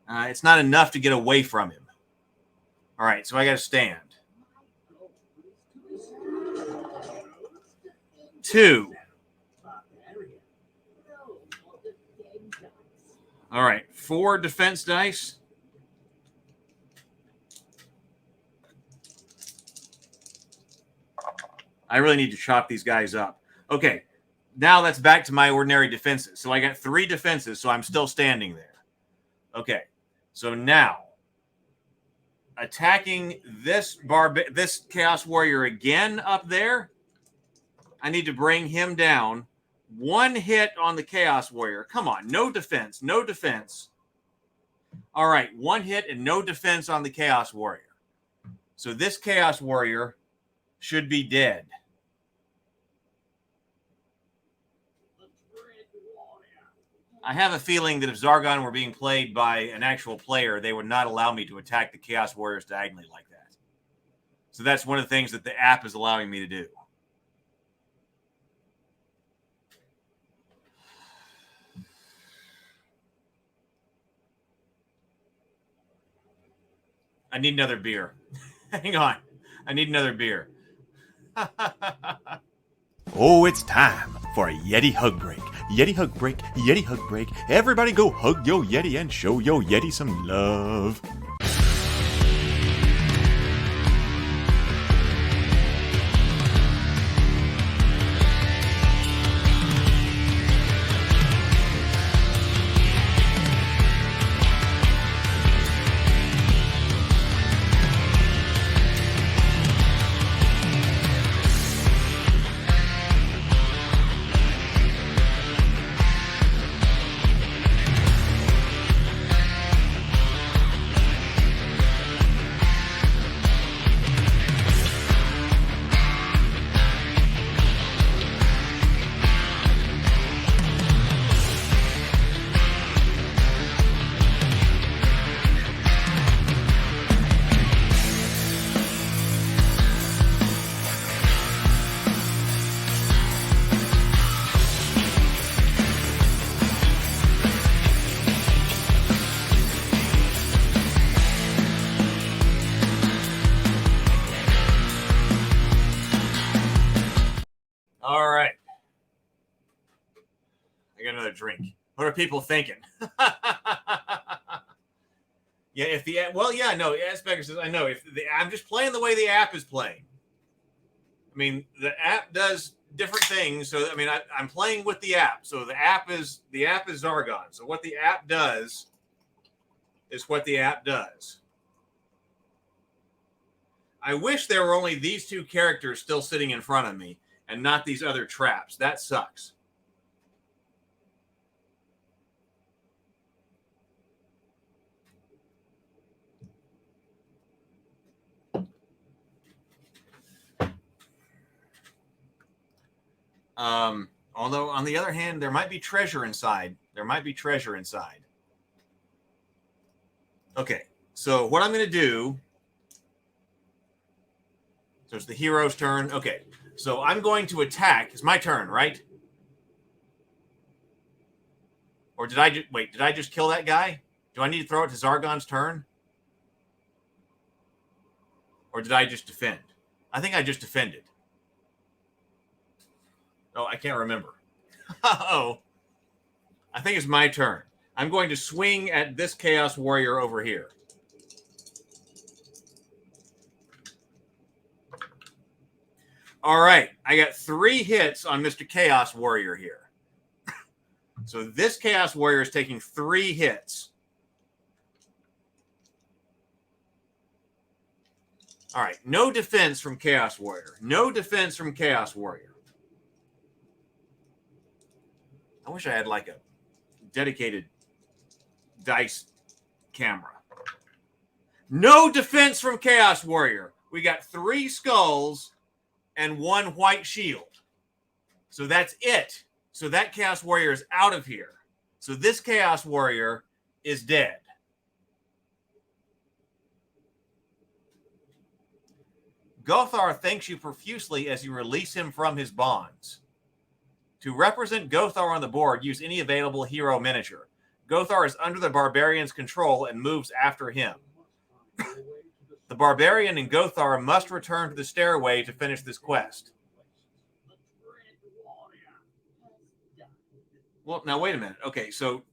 It's not enough to get away from him. All right, so I got to stand. 2. All right, 4 defense dice. I really need to chop these guys up. Okay, now that's back to my ordinary defenses. So I got 3 defenses, so I'm still standing there. Okay, so now attacking this Chaos Warrior again up there. I need to bring him down. 1 hit on the Chaos Warrior. Come on, no defense, no defense. All right, 1 hit and no defense on the Chaos Warrior. So this Chaos Warrior should be dead. I have a feeling that if Zargon were being played by an actual player, they would not allow me to attack the Chaos Warriors diagonally like that. So that's one of the things that the app is allowing me to do. I need another beer. Hang on. I need another beer. Oh, it's time for a Yeti hug break. Yeti hug break, Yeti hug break. Everybody go hug yo Yeti and show yo Yeti some love. Drink. What are people thinking? Yeah, if the well, yeah, no. Asperger says, I know. If I'm just playing the way the app is playing. I mean, the app does different things. So I mean, I'm playing with the app. So the app is Zargon. So what the app does is what the app does. I wish there were only these 2 characters still sitting in front of me and not these other traps. That sucks. Although, on the other hand, there might be treasure inside. There might be treasure inside. Okay, so what I'm going to do... So it's the hero's turn. Okay, so I'm going to attack. It's my turn, right? Or did I just... Wait, did I just kill that guy? Do I need to throw it to Zargon's turn? Or did I just defend? I think I just defended. Oh, I can't remember. Oh, I think it's my turn. I'm going to swing at this Chaos Warrior over here. All right. I got 3 hits on Mr. Chaos Warrior here. So this Chaos Warrior is taking 3 hits. All right, no defense from Chaos Warrior. No defense from Chaos Warrior. I wish I had like a dedicated dice camera. No defense from Chaos Warrior. We got 3 skulls and 1 white shield. So that's it. So that Chaos Warrior is out of here. So this Chaos Warrior is dead. Gothar thanks you profusely as you release him from his bonds. To represent Gothar on the board, use any available hero miniature. Gothar is under the Barbarian's control and moves after him. The Barbarian and Gothar must return to the stairway to finish this quest. Well, now wait a minute. Okay, so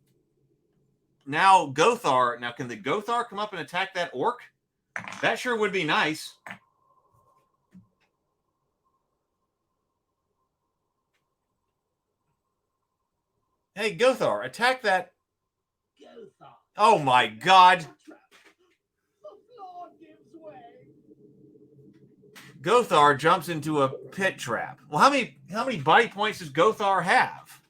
now Gothar. Now, can the Gothar come up and attack that orc? That sure would be nice. Hey, Gothar, attack that. Oh my God. Gothar jumps into a pit trap. Well, how many body points does Gothar have?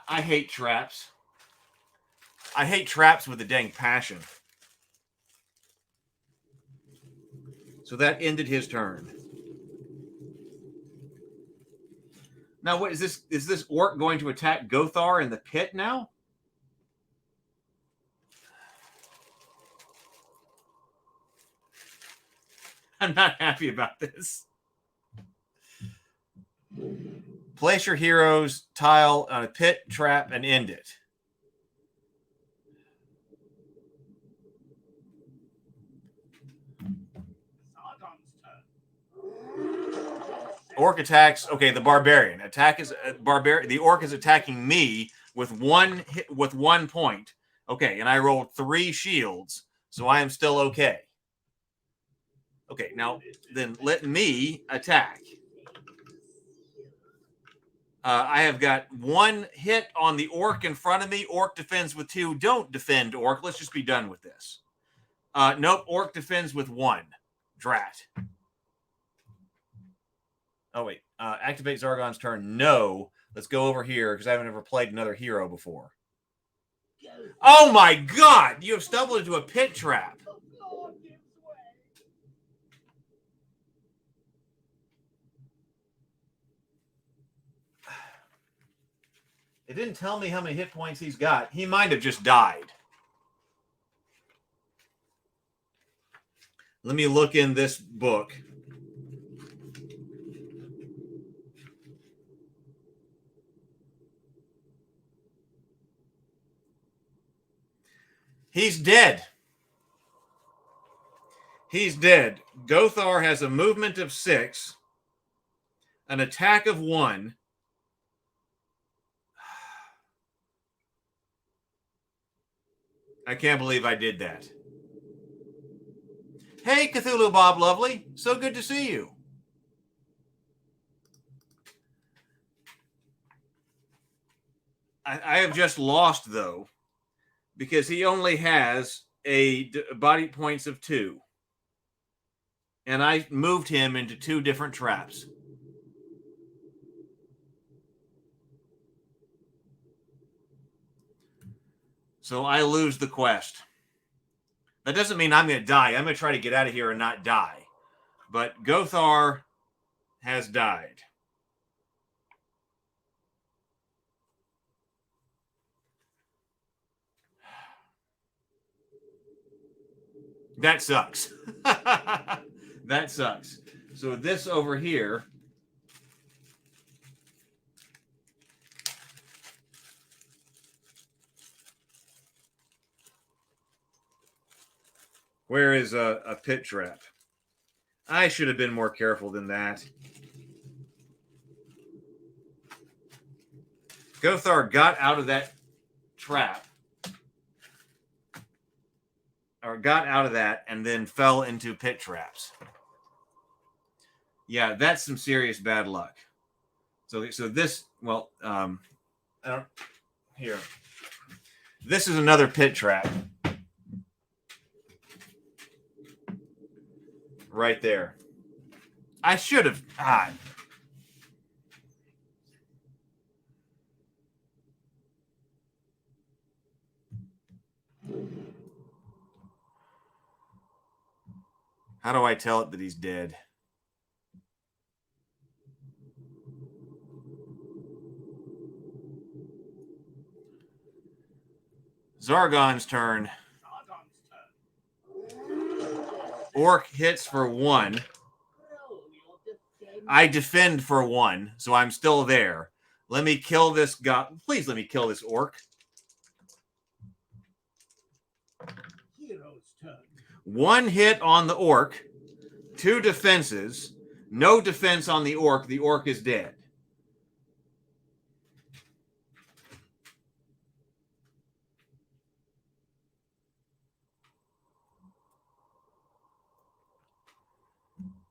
I hate traps. I hate traps with a dang passion. So that ended his turn. Now, what is this? Is this orc going to attack Gothar in the pit now? I'm not happy about this. Place your hero's tile on a pit trap and end it. Orc attacks. Okay, the barbarian attack is barbarian. The orc is attacking me with 1 hit, with 1 point. Okay, and I rolled 3 shields, so I am still okay. Okay, now then let me attack. I have got 1 hit on the orc in front of me. Orc defends with 2. Don't defend, orc. Let's just be done with this. Nope, orc defends with 1. Drat. Oh, wait. Activate Zargon's turn. No. Let's go over here because I haven't ever played another hero before. Oh, my God! You have stumbled into a pit trap. It didn't tell me how many hit points he's got. He might have just died. Let me look in this book. He's dead. He's dead. Gothar has a movement of 6, an attack of 1. I can't believe I did that. Hey, Cthulhu Bob Lovely. So good to see you. I have just lost, though, because he only has a body points of 2. And I moved him into 2 different traps. So I lose the quest. That doesn't mean I'm going to die. I'm going to try to get out of here and not die. But Gothar has died. That sucks. That sucks. So this over here. Where is a pit trap? I should have been more careful than that. Gothar got out of that trap. Or got out of that and then fell into pit traps. Yeah, that's some serious bad luck. So this, well, I don't, here. This is another pit trap. Right there. I should have. How do I tell it that he's dead? Zargon's turn. Orc hits for 1. I defend for 1, so I'm still there. Let me kill this guy. Please let me kill this orc. Hero's turn. 1 hit on the orc. 2 defenses. No defense on the orc. The orc is dead.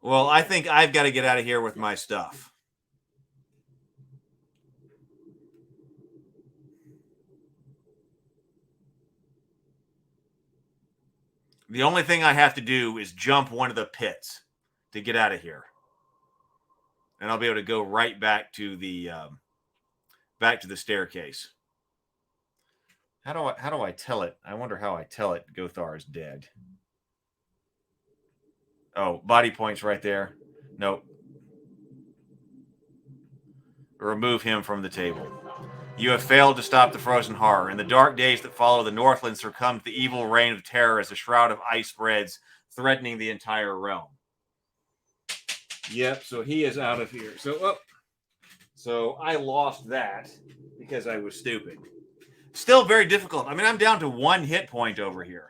Well, I think I've got to get out of here with my stuff. The only thing I have to do is jump one of the pits to get out of here. And I'll be able to go right back to the staircase. How do I tell it? I wonder how I tell it Gothar is dead. Oh, body points right there. Nope. Remove him from the table. You have failed to stop the frozen horror. In the dark days that follow, the Northland succumb to the evil reign of terror as a shroud of ice spreads, threatening the entire realm. Yep, so he is out of here. So I lost that because I was stupid. Still very difficult. I mean, I'm down to 1 hit point over here.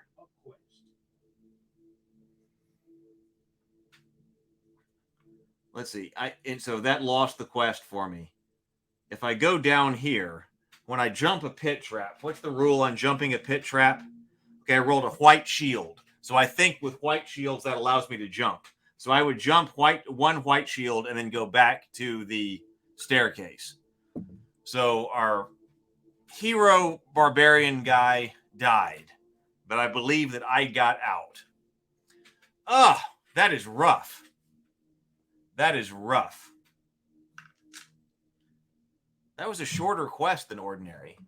Let's see. And so that lost the quest for me. If I go down here, when I jump a pit trap, what's the rule on jumping a pit trap? Okay, I rolled a white shield. So I think with white shields, that allows me to jump. So I would jump 1 white shield and then go back to the staircase. So our hero barbarian guy died, but I believe that I got out. Ugh, that is rough. That is rough. That was a shorter quest than ordinary.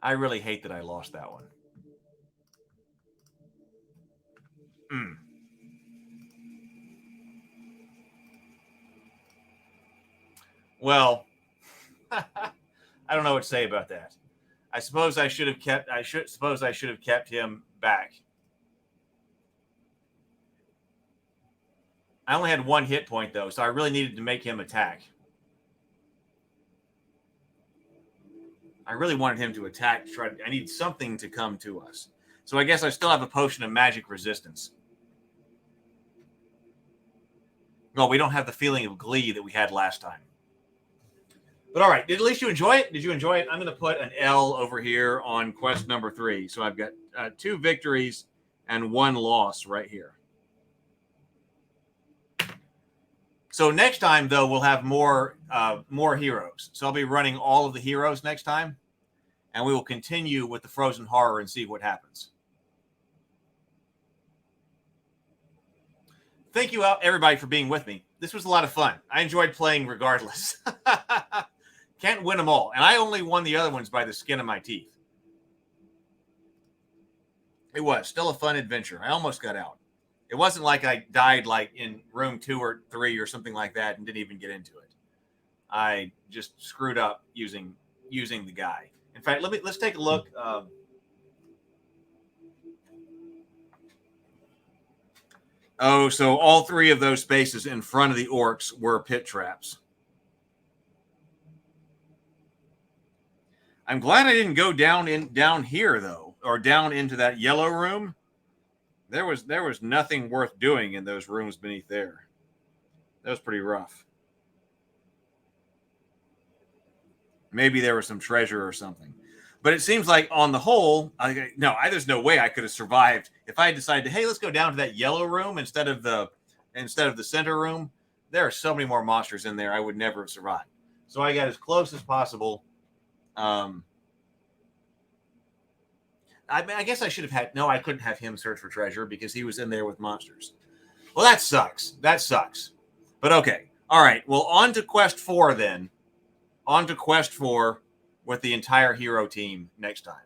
I really hate that I lost that one. Well, I don't know what to say about that. I suppose I should have kept him back. I only had 1 hit point, though, so I really needed to make him attack. I really wanted him to attack. I need something to come to us. So I guess I still have a potion of magic resistance. No, we don't have the feeling of glee that we had last time. But all right, at least you enjoy it? Did you enjoy it? I'm going to put an L over here on quest number 3. So I've got 2 victories and 1 loss right here. So next time, though, we'll have more heroes. So I'll be running all of the heroes next time, and we will continue with the Frozen Horror and see what happens. Thank you, everybody, for being with me. This was a lot of fun. I enjoyed playing regardless. Can't win them all. And I only won the other ones by the skin of my teeth. It was still a fun adventure. I almost got out. It wasn't like I died like in room 2 or 3 or something like that and didn't even get into it. I just screwed up using the guy. In fact, let's take a look. So all 3 of those spaces in front of the orcs were pit traps. I'm glad I didn't go down here though, or down into that yellow room. There was nothing worth doing in those rooms beneath there. That was pretty rough. Maybe there was some treasure or something. But it seems like on the whole, there's no way I could have survived if I had decided, hey, let's go down to that yellow room instead of the center room. There are so many more monsters in there. I would never have survived. So I got as close as possible. I guess I should have had. No, I couldn't have him search for treasure because he was in there with monsters. Well, that sucks. That sucks. But okay. All right. Well, on to Quest 4 then. On to Quest 4 with the entire hero team next time.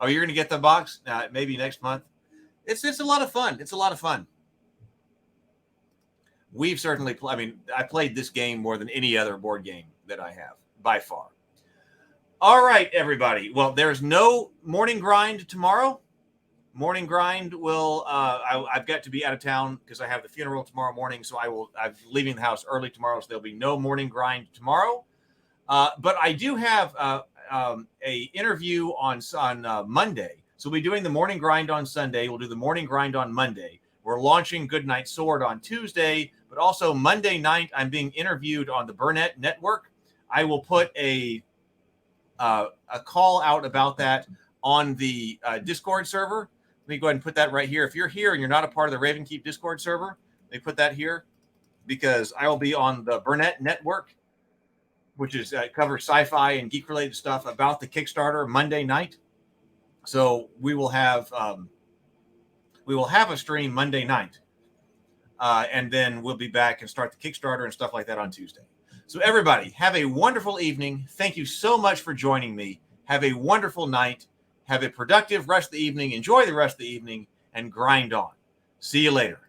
Oh, you're going to get the box? Maybe next month. It's a lot of fun. It's a lot of fun. We've certainly I played this game more than any other board game that I have, by far. All right, everybody. Well, there's no morning grind tomorrow. Morning grind will, I've got to be out of town because I have the funeral tomorrow morning, so I'm leaving the house early tomorrow, so there'll be no morning grind tomorrow. But I do have a interview on Monday. So we'll be doing the morning grind on Sunday. We'll do the morning grind on Monday. We're launching Goodnight Sword on Tuesday, but also Monday night, I'm being interviewed on the Burnett Network. I will put a call out about that on the Discord server. Let me go ahead and put that right here. If you're here and you're not a part of the Ravenkeep Discord server, let me put that here because I will be on the Burnett Network, which is covers sci-fi and geek-related stuff about the Kickstarter Monday night. So we will have a stream Monday night, and then we'll be back and start the Kickstarter and stuff like that on Tuesday. So everybody, have a wonderful evening. Thank you so much for joining me. Have a wonderful night. Have a productive rest of the evening. Enjoy the rest of the evening and grind on. See you later.